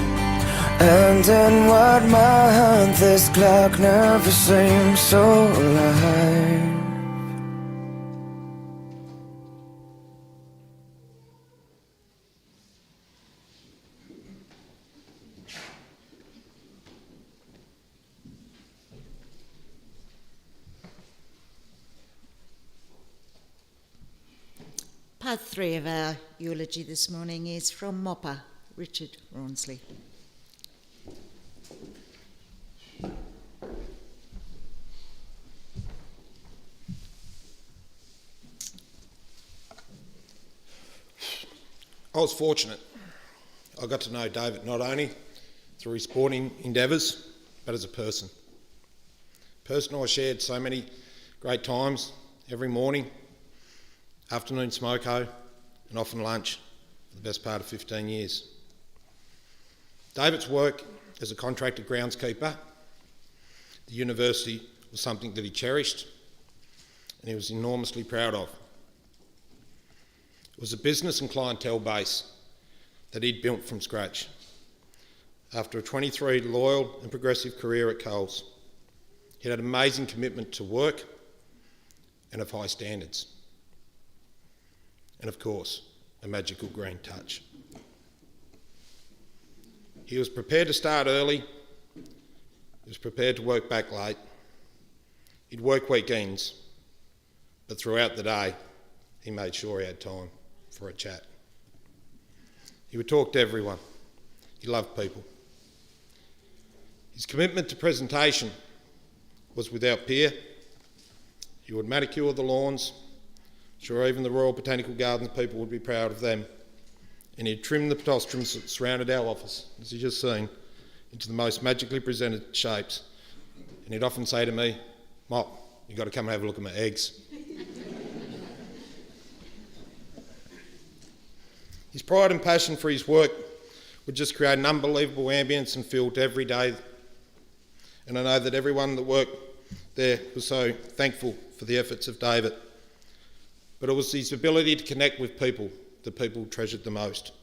S2: And in what month? This clock never seems so alive.
S4: Part 3 of our eulogy this morning is from Mopper, Richard Rawnsley.
S7: I was fortunate. I got to know David not only through his sporting endeavours, but as a person. I shared so many great times every morning, afternoon smoko, and often lunch for the best part of 15 years. David's work as a contracted groundskeeper at the university was something that he cherished and he was enormously proud of. It was a business and clientele base that he'd built from scratch after a 23 loyal and progressive career at Coles. He had an amazing commitment to work and of high standards. And of course, a magical green touch. He was prepared to start early. He was prepared to work back late. He'd work weekends, but throughout the day, he made sure he had time for a chat. He would talk to everyone. He loved people. His commitment to presentation was without peer. He would manicure the lawns. Sure, even the Royal Botanical Gardens people would be proud of them. And he'd trim the pitostrums that surrounded our office, as you've just seen, into the most magically presented shapes. And he'd often say to me, "Mop, you've got to come and have a look at my eggs." His pride and passion for his work would just create an unbelievable ambience and feel to every day. And I know that everyone that worked there was so thankful for the efforts of David. But it was his ability to connect with people that people treasured the most.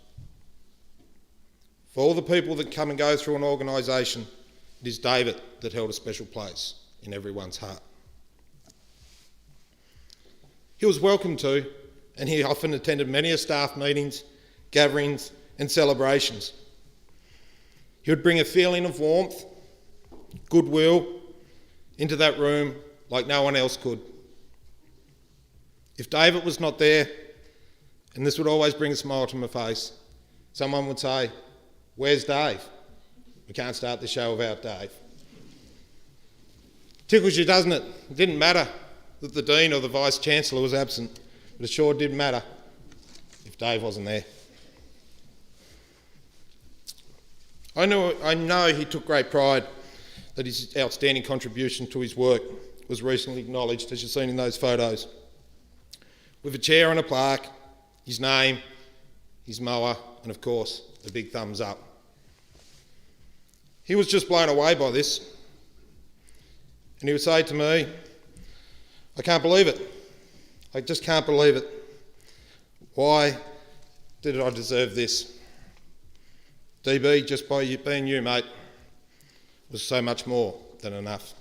S7: For all the people that come and go through an organisation, it is David that held a special place in everyone's heart. He was welcome to, and he often attended many a staff meetings, gatherings and celebrations. He would bring a feeling of warmth, goodwill into that room like no one else could. If David was not there, and this would always bring a smile to my face, someone would say, "Where's Dave? We can't start the show without Dave." Tickles you, doesn't it? It didn't matter that the Dean or the Vice-Chancellor was absent, but it sure did matter if Dave wasn't there. I know he took great pride that his outstanding contribution to his work was recently acknowledged, as you've seen in those photos, with a chair and a plaque, his name, his mower, and of course, the big thumbs up. He was just blown away by this. And he would say to me, "I can't believe it. I just can't believe it. Why did I deserve this? DB, just by you being you, mate, was so much more than enough."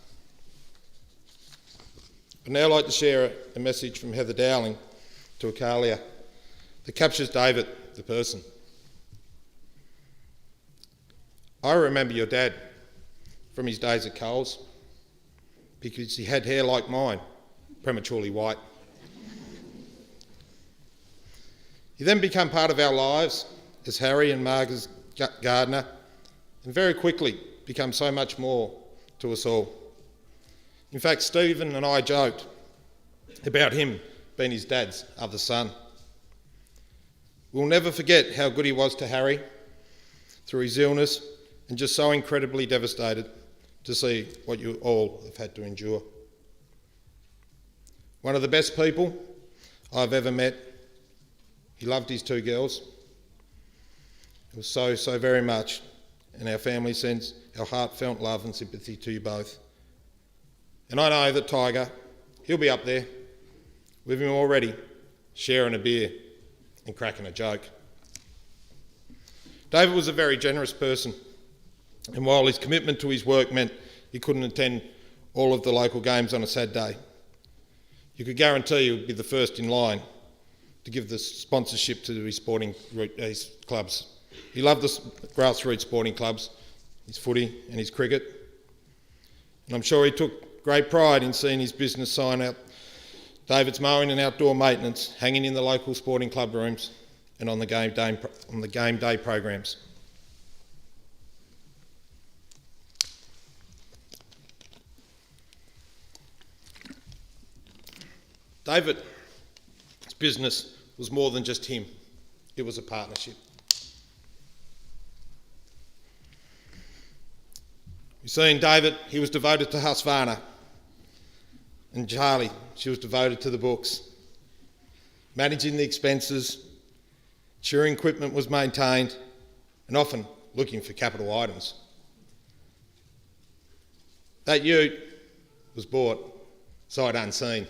S7: I'd now like to share a message from Heather Dowling to Akalia that captures David, the person. "I remember your dad from his days at Coles because he had hair like mine, prematurely white. He then became part of our lives as Harry and Margaret's gardener, and very quickly became so much more to us all. In fact, Stephen and I joked about him being his dad's other son. We'll never forget how good he was to Harry through his illness, and just so incredibly devastated to see what you all have had to endure. One of the best people I've ever met. He loved his two girls. It was so very much, and our family sends our heartfelt love and sympathy to you both. And I know that Tiger, he'll be up there with him already, sharing a beer and cracking a joke. David was a very generous person, and while his commitment to his work meant he couldn't attend all of the local games on a sad day, you could guarantee he would be the first in line to give the sponsorship to his clubs. He loved the grassroots sporting clubs, his footy and his cricket, and I'm sure he took great pride in seeing his business sign out David's mowing and outdoor maintenance, hanging in the local sporting club rooms and on the game day programs. David's business was more than just him. It was a partnership. You see, in David, he was devoted to Husqvarna, and Charlie, she was devoted to the books. Managing the expenses, ensuring equipment was maintained, and often looking for capital items. That ute was bought sight unseen.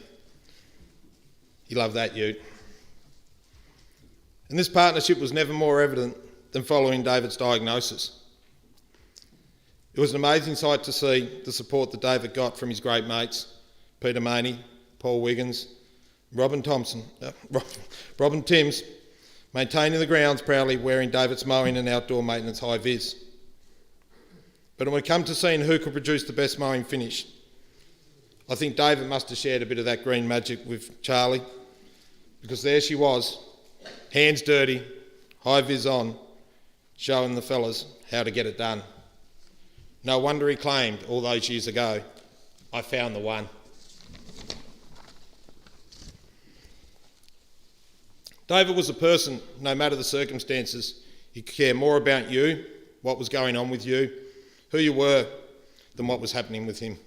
S7: He loved that ute. And this partnership was never more evident than following David's diagnosis. It was an amazing sight to see the support that David got from his great mates, Peter Maney, Paul Wiggins, Robin Timms, maintaining the grounds proudly wearing David's mowing and outdoor maintenance high vis. But when it come to seeing who could produce the best mowing finish, I think David must have shared a bit of that green magic with Charlie, because there she was, hands dirty, high vis on, showing the fellas how to get it done. No wonder he claimed all those years ago, "I found the one." David was a person, no matter the circumstances, he could care more about you, what was going on with you, who you were, than what was happening with him.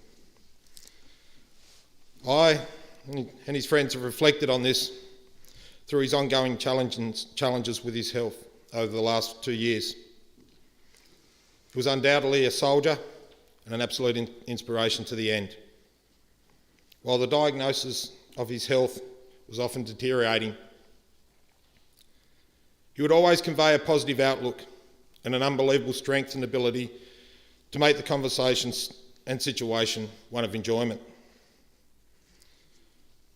S7: I and his friends have reflected on this through his ongoing challenges with his health over the last 2 years. He was undoubtedly a soldier and an absolute inspiration to the end. While the diagnosis of his health was often deteriorating, he would always convey a positive outlook and an unbelievable strength and ability to make the conversations and situation one of enjoyment.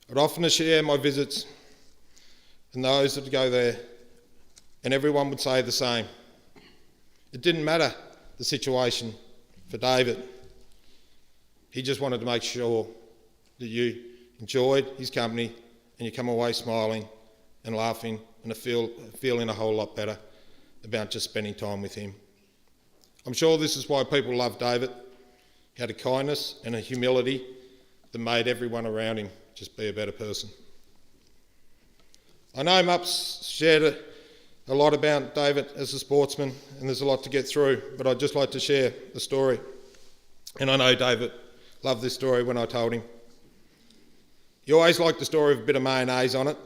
S7: I'd often share my visits and those that would go there, and everyone would say the same. It didn't matter the situation for David. He just wanted to make sure that you enjoyed his company and you come away smiling and laughing and feeling a whole lot better about just spending time with him. I'm sure this is why people love David. He had a kindness and a humility that made everyone around him just be a better person. I know Mups shared a lot about David as a sportsman, and there's a lot to get through, but I'd just like to share the story. And I know David loved this story when I told him. He always liked the story of a bit of mayonnaise on it.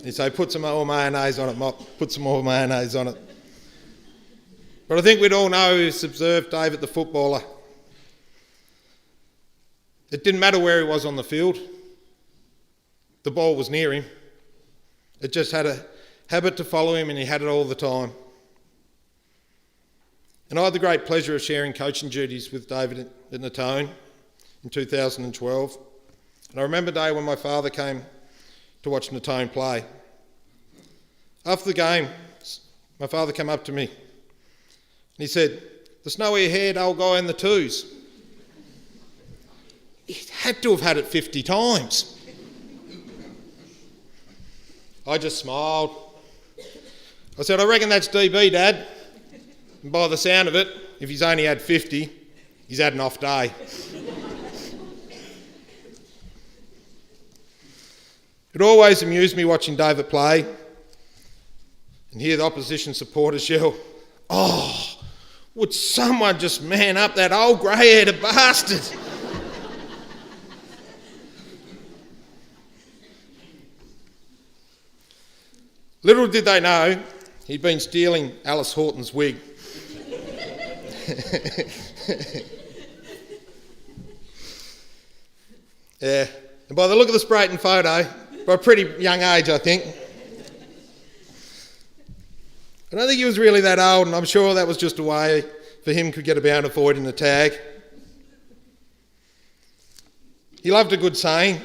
S7: He'd say, "Put some more mayonnaise on it, Mop, put some more mayonnaise on it." But I think we'd all know who's observed David the footballer. It didn't matter where he was on the field. The ball was near him. It just had a habit to follow him, and he had it all the time. And I had the great pleasure of sharing coaching duties with David at Natone in 2012. And I remember the day when my father came to watch Natone play. After the game, my father came up to me and he said, "The snowy haired old guy in the twos. He had to have had it 50 times. I just smiled. I said, "I reckon that's DB, Dad. And by the sound of it, if he's only had 50, he's had an off day." It always amused me watching David play and hear the opposition supporters yell, "Oh, would someone just man up that old grey-haired bastard?" Little did they know he'd been stealing Alice Horton's wig. Yeah, and by the look of the Sprayton photo, by a pretty young age, I think. I don't think he was really that old, and I'm sure that was just a way for him to get about avoiding the tag. He loved a good saying,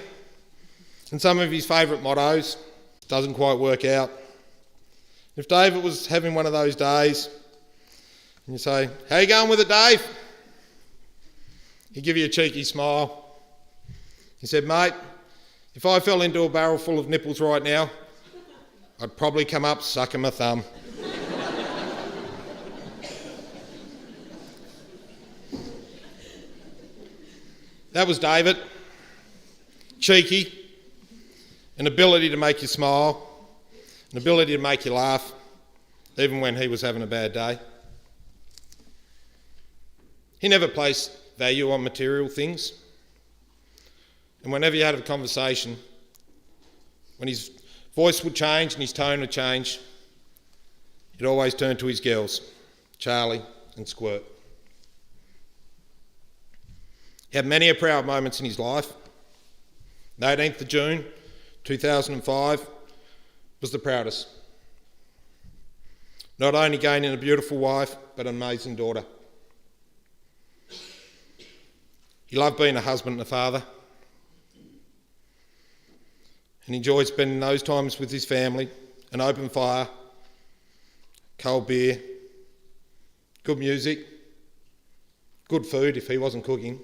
S7: and some of his favourite mottos. Doesn't quite work out. If David was having one of those days, and you say, "How you going with it, Dave?" He'd give you a cheeky smile. He said, "Mate, If I fell into a barrel full of nipples right now, I'd probably come up sucking my thumb. That was David. Cheeky, an ability to make you smile, an ability to make you laugh, even when he was having a bad day. He never placed value on material things. And whenever you had a conversation, when his voice would change and his tone would change, he'd always turn to his girls, Charlie and Squirt. He had many a proud moments in his life. The 18th of June 2005 was the proudest. Not only gaining a beautiful wife, but an amazing daughter. He loved being a husband and a father, and enjoyed spending those times with his family, an open fire, cold beer, good music, good food if he wasn't cooking.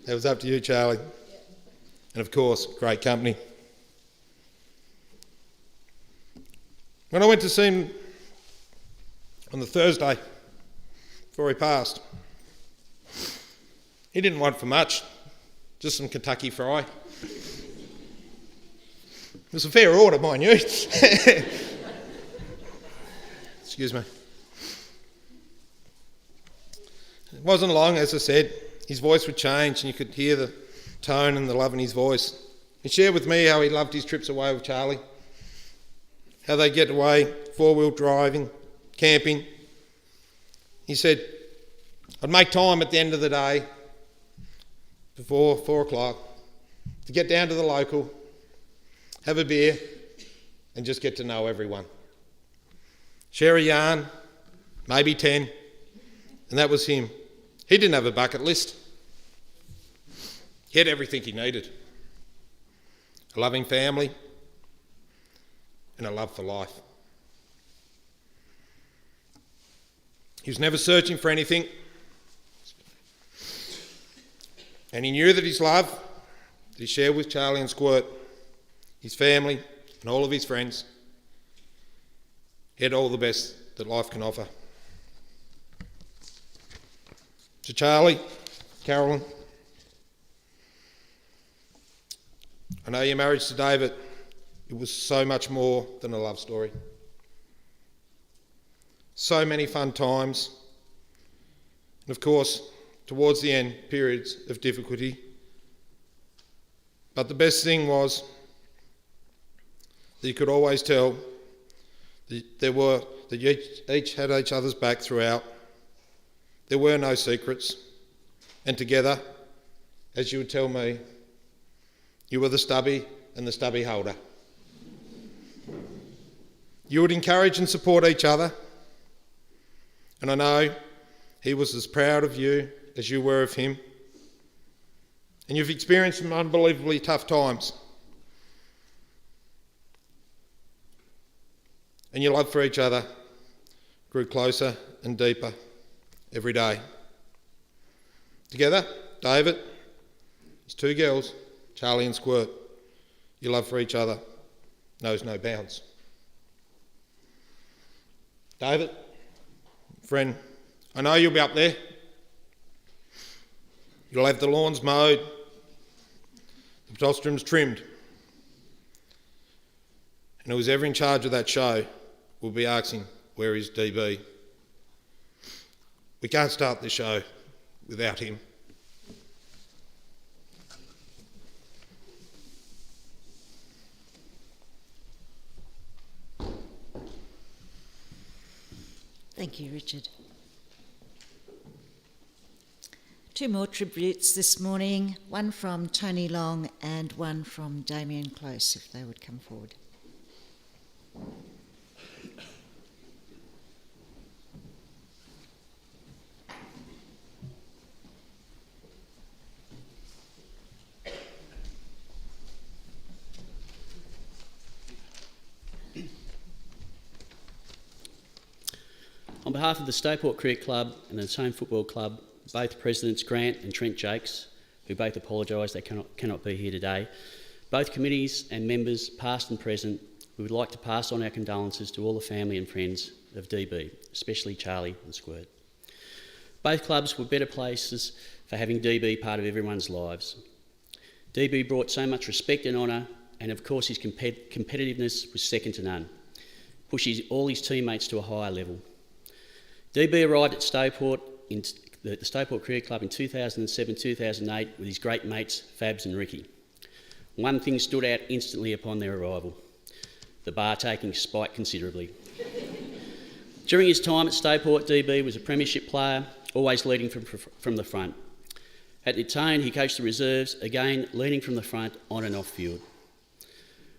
S7: That was up to you, Charlie. And of course, great company. When I went to see him on the Thursday before he passed, he didn't want for much, just some Kentucky fry. It was a fair order, mind you. Excuse me. It wasn't long, as I said, his voice would change and you could hear the tone and the love in his voice. He shared with me how he loved his trips away with Charlie, how they get away, four-wheel driving, camping. He said, I'd make time at the end of the day, before 4 o'clock, to get down to the local, have a beer, and just get to know everyone. Share a yarn, maybe 10, and that was him. He didn't have a bucket list. He had everything he needed. A loving family and a love for life. He was never searching for anything. And he knew that his love that he shared with Charlie and Squirt, his family and all of his friends, he had all the best that life can offer. To Charlie, Carolyn, I know your marriage to David, it was so much more than a love story. So many fun times, and of course, towards the end, periods of difficulty. But the best thing was that you could always tell that you each had each other's back throughout. There were no secrets. And together, as you would tell me, you were the stubby and the stubby holder. You would encourage and support each other. And I know he was as proud of you as you were of him. And you've experienced some unbelievably tough times. And your love for each other grew closer and deeper every day. Together, David, his two girls, Charlie and Squirt, your love for each other knows no bounds. David, friend, I know you'll be up there. You'll have the lawns mowed, the colostrum trimmed, and who's ever in charge of that show will be asking, where is DB? We can't start the show without him.
S4: Thank you, Richard. Two more tributes this morning, one from Tony Long and one from Damien Close, if they would come forward.
S8: On behalf of the Stowport Cricket Club and the Home Football Club, both Presidents Grant and Trent Jakes, who both apologise they cannot be here today. Both committees and members, past and present, we would like to pass on our condolences to all the family and friends of DB, especially Charlie and Squirt. Both clubs were better places for having DB part of everyone's lives. DB brought so much respect and honour, and of course his competitiveness was second to none, pushing all his teammates to a higher level. DB arrived at Stowport, in the Stowport Cricket Club in 2007-2008 with his great mates Fabs and Ricky. One thing stood out instantly upon their arrival: the bar taking spiked considerably. During his time at Stowport, DB was a premiership player, always leading from the front. At Newtone, he coached the reserves, again leading from the front on and off field.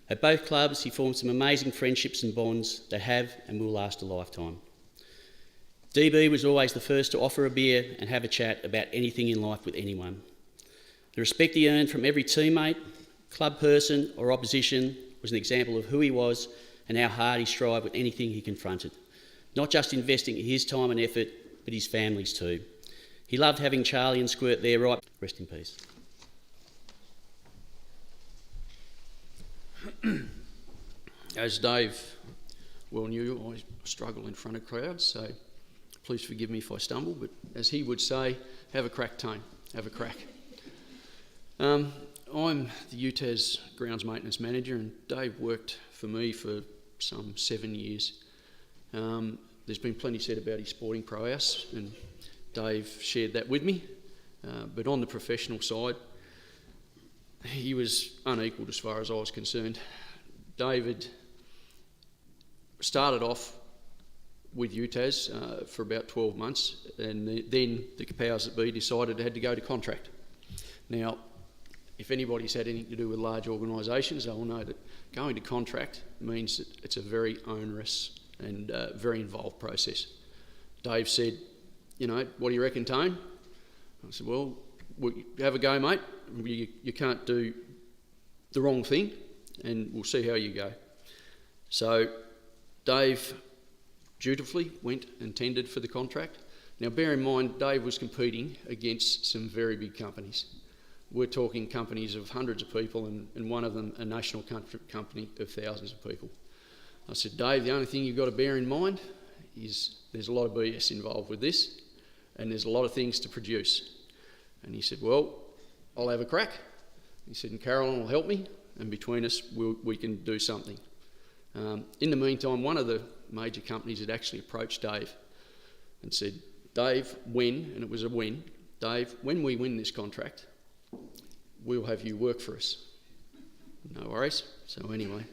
S8: At both clubs, he formed some amazing friendships and bonds that have and will last a lifetime. DB was always the first to offer a beer and have a chat about anything in life with anyone. The respect he earned from every teammate, club person or opposition was an example of who he was and how hard he strived with anything he confronted, not just investing his time and effort, but his family's too. He loved having Charlie and Squirt there, right? Rest in peace.
S9: As Dave well knew, I struggle in front of crowds, so please forgive me if I stumble, but as he would say, have a crack, Tone, have a crack. I'm the UTAS grounds maintenance manager, and Dave worked for me for some 7 years. There's been plenty said about his sporting prowess, and Dave shared that with me, but on the professional side, he was unequalled as far as I was concerned. David started off with UTAS for about 12 months, and then the powers that be decided it had to go to contract. Now, if anybody's had anything to do with large organisations, they'll know that going to contract means that it's a very onerous and very involved process. Dave said, you know, what do you reckon, Tone? I said, well, have a go, mate. You can't do the wrong thing, and we'll see how you go. So Dave dutifully went and tendered for the contract. Now, bear in mind, Dave was competing against some very big companies. We're talking companies of hundreds of people, and one of them a national company of thousands of people. I said, Dave, the only thing you've got to bear in mind is there's a lot of BS involved with this, and there's a lot of things to produce. And he said, well, I'll have a crack. He said, and Carolyn will help me, and between us, we can do something. In the meantime, one of the major companies had actually approached Dave and said, Dave, when, and it was a when, Dave, when we win this contract, we'll have you work for us. No worries. So anyway,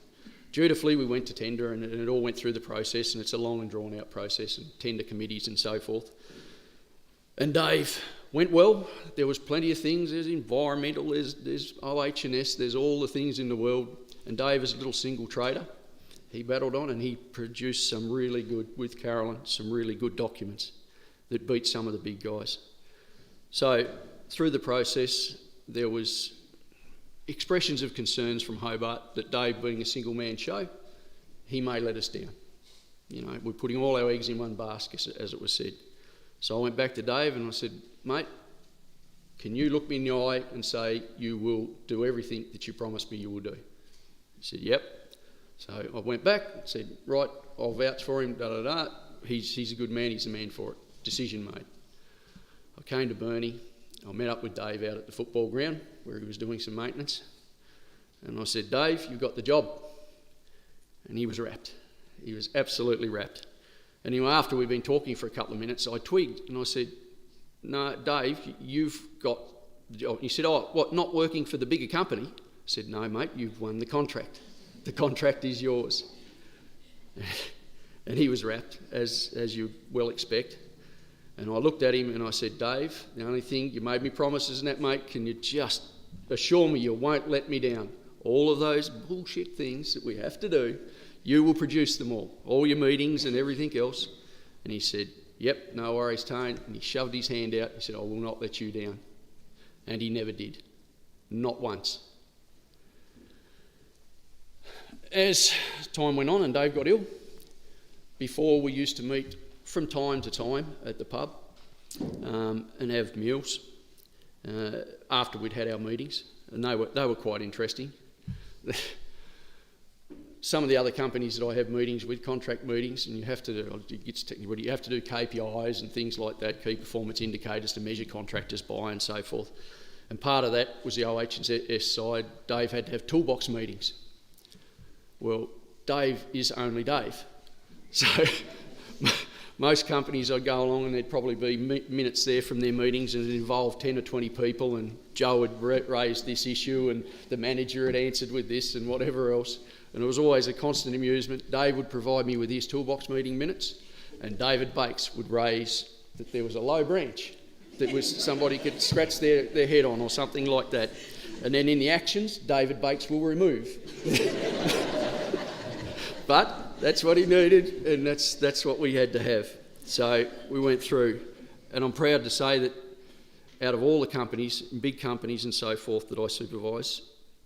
S9: dutifully we went to tender, and it all went through the process, and it's a long and drawn out process, and tender committees and so forth. And Dave went well. There was plenty of things. There's environmental, there's OH&S, there's all the things in the world. And Dave is a little single trader. He battled on, and he produced some really good, with Carolyn, some really good documents that beat some of the big guys. So through the process, there was expressions of concerns from Hobart that Dave, being a single man show, he may let us down. You know, we're putting all our eggs in one basket, as it was said. So I went back to Dave and I said, mate, can you look me in the eye and say you will do everything that you promised me you will do? He said, yep. So I went back and said, right, I'll vouch for him, da-da-da. He's a good man, he's the man for it. Decision made. I came to Burnie. I met up with Dave out at the football ground where he was doing some maintenance. And I said, Dave, you've got the job. And he was rapt. He was absolutely rapt. And you know, after we'd been talking for a couple of minutes, I twigged and I said, no, Dave, you've got the job. He said, oh, what, not working for the bigger company? I said, no, mate, you've won the contract. The contract is yours. And he was rapt, as you well expect. And I looked at him and I said, Dave, the only thing, you made me promises and that, mate, can you just assure me you won't let me down? All of those bullshit things that we have to do, you will produce them all your meetings and everything else. And he said, yep, no worries, Tone. And he shoved his hand out. He said, I will not let you down. And he never did. Not once. As time went on and Dave got ill, before we used to meet from time to time at the pub and have meals. after we'd had our meetings, and they were quite interesting. Some of the other companies that I have meetings with, contract meetings, and you have to do KPIs and things like that, key performance indicators to measure contractors by and so forth. And part of that was the OHS side. Dave had to have toolbox meetings. Well, Dave is only Dave. So most companies I'd go along and there'd probably be minutes there from their meetings, and it involved 10 or 20 people, and Joe had raised this issue and the manager had answered with this and whatever else. And it was always a constant amusement. Dave would provide me with his toolbox meeting minutes, and David Bakes would raise that there was a low branch that was somebody could scratch their head on or something like that. And then in the actions, David Bakes will remove. But that's what he needed, and that's what we had to have. So we went through, and I'm proud to say that out of all the companies, big companies and so forth that I supervise,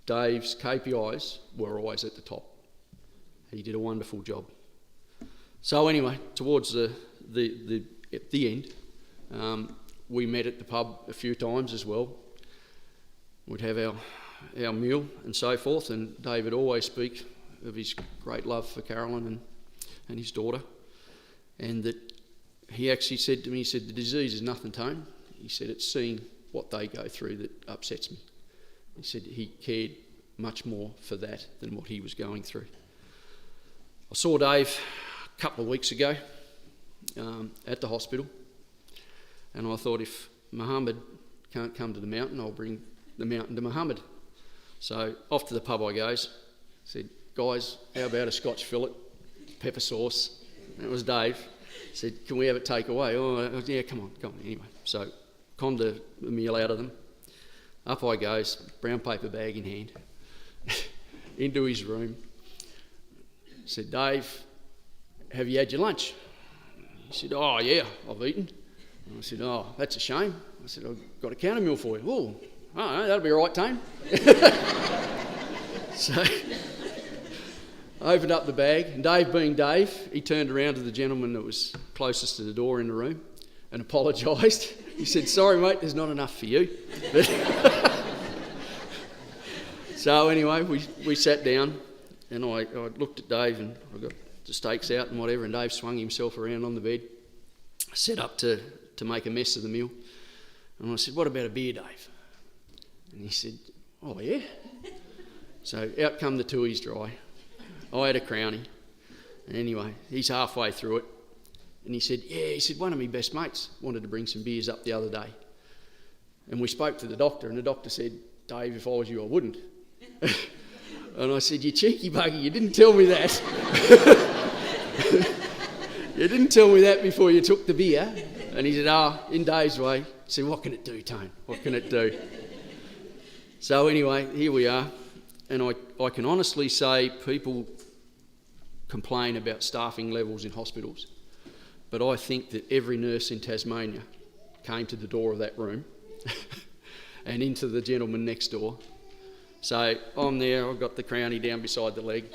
S9: Dave's KPIs were always at the top. He did a wonderful job. So anyway, towards the end, we met at the pub a few times as well. We'd have our meal and so forth, and Dave would always speak of his great love for Carolyn and his daughter, and that he actually said to me, he said, the disease is nothing, Tone. He said, it's seeing what they go through that upsets me. He said he cared much more for that than what he was going through. I saw Dave a couple of weeks ago at the hospital, and I thought, if Muhammad can't come to the mountain, I'll bring the mountain to Muhammad. So off to the pub I goes, said, guys, how about a Scotch fillet, pepper sauce? And it was Dave. Said, can we have it takeaway? Oh, yeah, come on. Anyway, so conned the meal out of them. Up I goes, brown paper bag in hand, into his room. Said, Dave, have you had your lunch? He said, oh yeah, I've eaten. And I said, oh, that's a shame. I said, I've got a counter meal for you. Oh, no, that'll be all right, Tane. So I opened up the bag, and Dave being Dave, he turned around to the gentleman that was closest to the door in the room and apologised. He said, sorry mate, there's not enough for you. So anyway, we sat down, and I looked at Dave, and I got the steaks out and whatever, and Dave swung himself around on the bed, set up to make a mess of the meal. And I said, what about a beer, Dave? And he said, oh yeah. So out come the tui's dry. I had a Crownie. And anyway, he's halfway through it. And he said, one of my best mates wanted to bring some beers up the other day. And we spoke to the doctor, and the doctor said, Dave, if I was you, I wouldn't. And I said, you cheeky bugger, you didn't tell me that. You didn't tell me that before you took the beer. And he said, in Dave's way. He said, what can it do, Tone? What can it do? So anyway, here we are. And I can honestly say people complain about staffing levels in hospitals. But I think that every nurse in Tasmania came to the door of that room and into the gentleman next door. So I'm there, I've got the Crownie down beside the leg.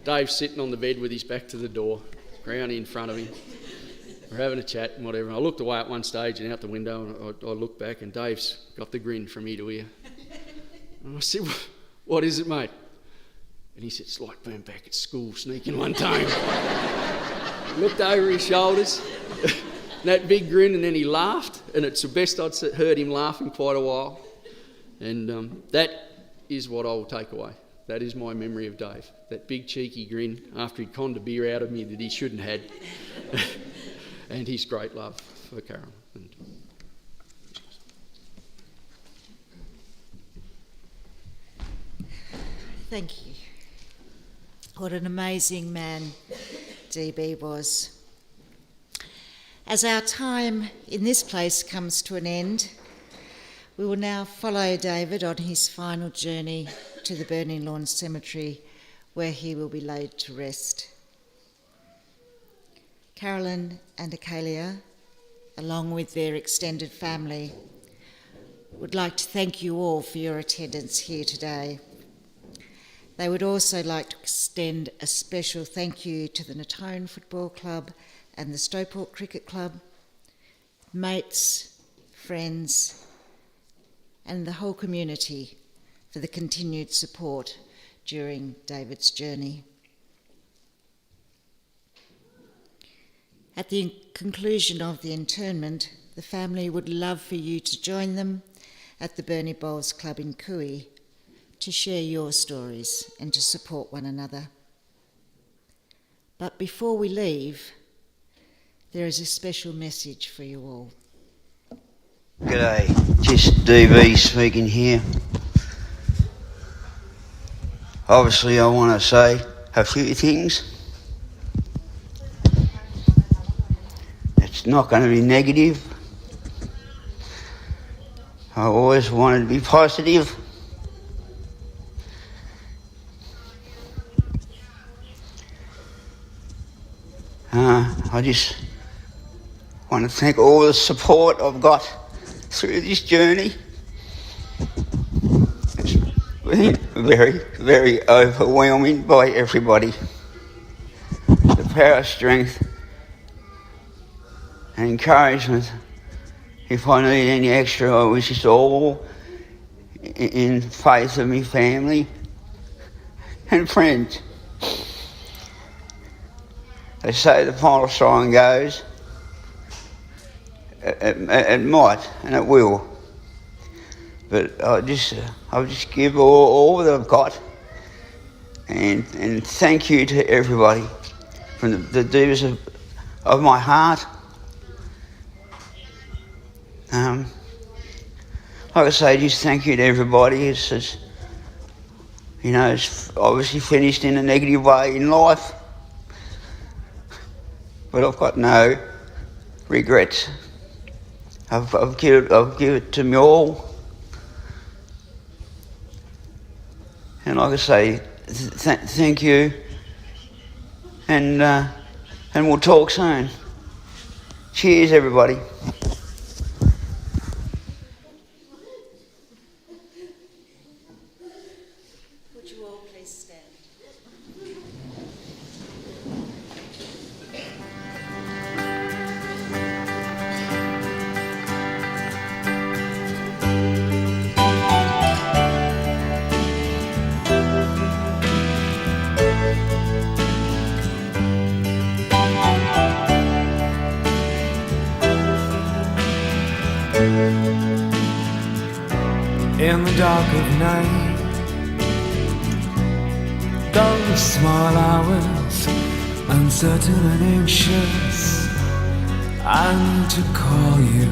S9: Dave's sitting on the bed with his back to the door, Crownie in front of him. We're having a chat and whatever. And I looked away at one stage and out the window, and I looked back, and Dave's got the grin from ear to ear. And I said, what is it, mate? And he said, it's like being back at school sneaking one time. Looked over his shoulders, that big grin, and then he laughed, and it's the best I'd heard him laugh in quite a while. And that is what I will take away. That is my memory of Dave. That big cheeky grin after he'd conned a beer out of me that he shouldn't have had. And his great love for Carol.
S4: Thank you. What an amazing man DB was. As our time in this place comes to an end, we will now follow David on his final journey to the Burning Lawn Cemetery, where he will be laid to rest. Carolyn and Acalia, along with their extended family, would like to thank you all for your attendance here today. They would also like to extend a special thank you to the Natone Football Club and the Stowport Cricket Club, mates, friends, and the whole community for the continued support during David's journey. At the conclusion of the internment, the family would love for you to join them at the Bernie Bowls Club in Cooey to share your stories and to support one another. But before we leave, there is a special message for you all.
S10: G'day, just DB speaking here. Obviously I want to say a few things. It's not going to be negative. I always wanted to be positive. I just want to thank all the support I've got through this journey. It's been very, very overwhelming by everybody. The power, strength and encouragement. If I need any extra, I wish it's all in faith of my family and friends. They say the final sign goes, it might and it will, but I'll just give all that I've got, and thank you to everybody from the deepest of my heart. Like I say, just thank you to everybody. It's obviously finished in a negative way in life, but I've got no regrets. I've given it to me all, and like I say, thank you, and we'll talk soon. Cheers, everybody.
S4: Would you all please stand?
S1: In the dark of night, those small hours, uncertain and anxious, I need to call you.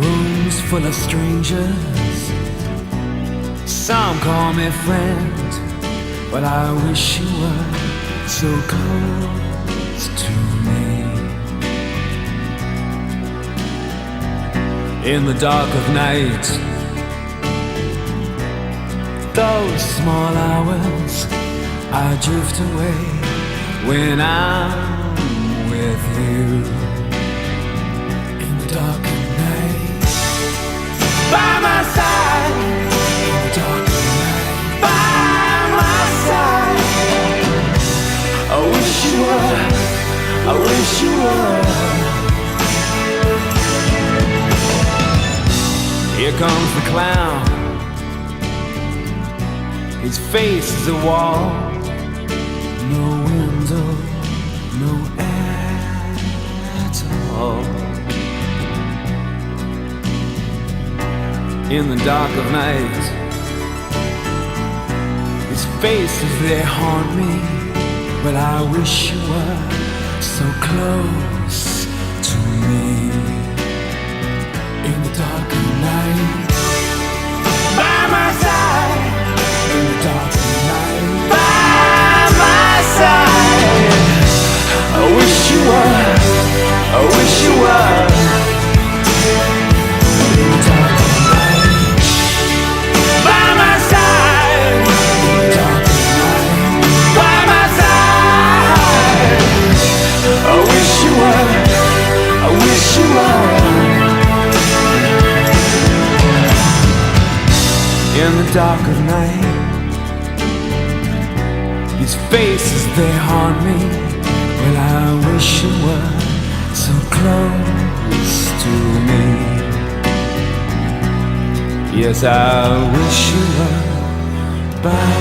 S1: Rooms full of strangers, some call me friend, but I wish you were so close to me. In the dark of night, those small hours, I drift away when I'm with you. In the dark of night, by my side. In the dark of night, by my side. I wish you were, I wish you were. Here comes the clown. His face is a wall. No window, no air at all. In the dark of night, his face is there, haunt me. But I wish you were so close to me. In the dark of night, by my side. In the dark of night, by my side. I wish you were, I wish you were. In the dark of night, by my side. In the dark of night, by my side. I wish you were, I wish you were. In the dark of night,
S2: faces, they haunt me. Well, I wish you were so close to me. Yes, I wish you were by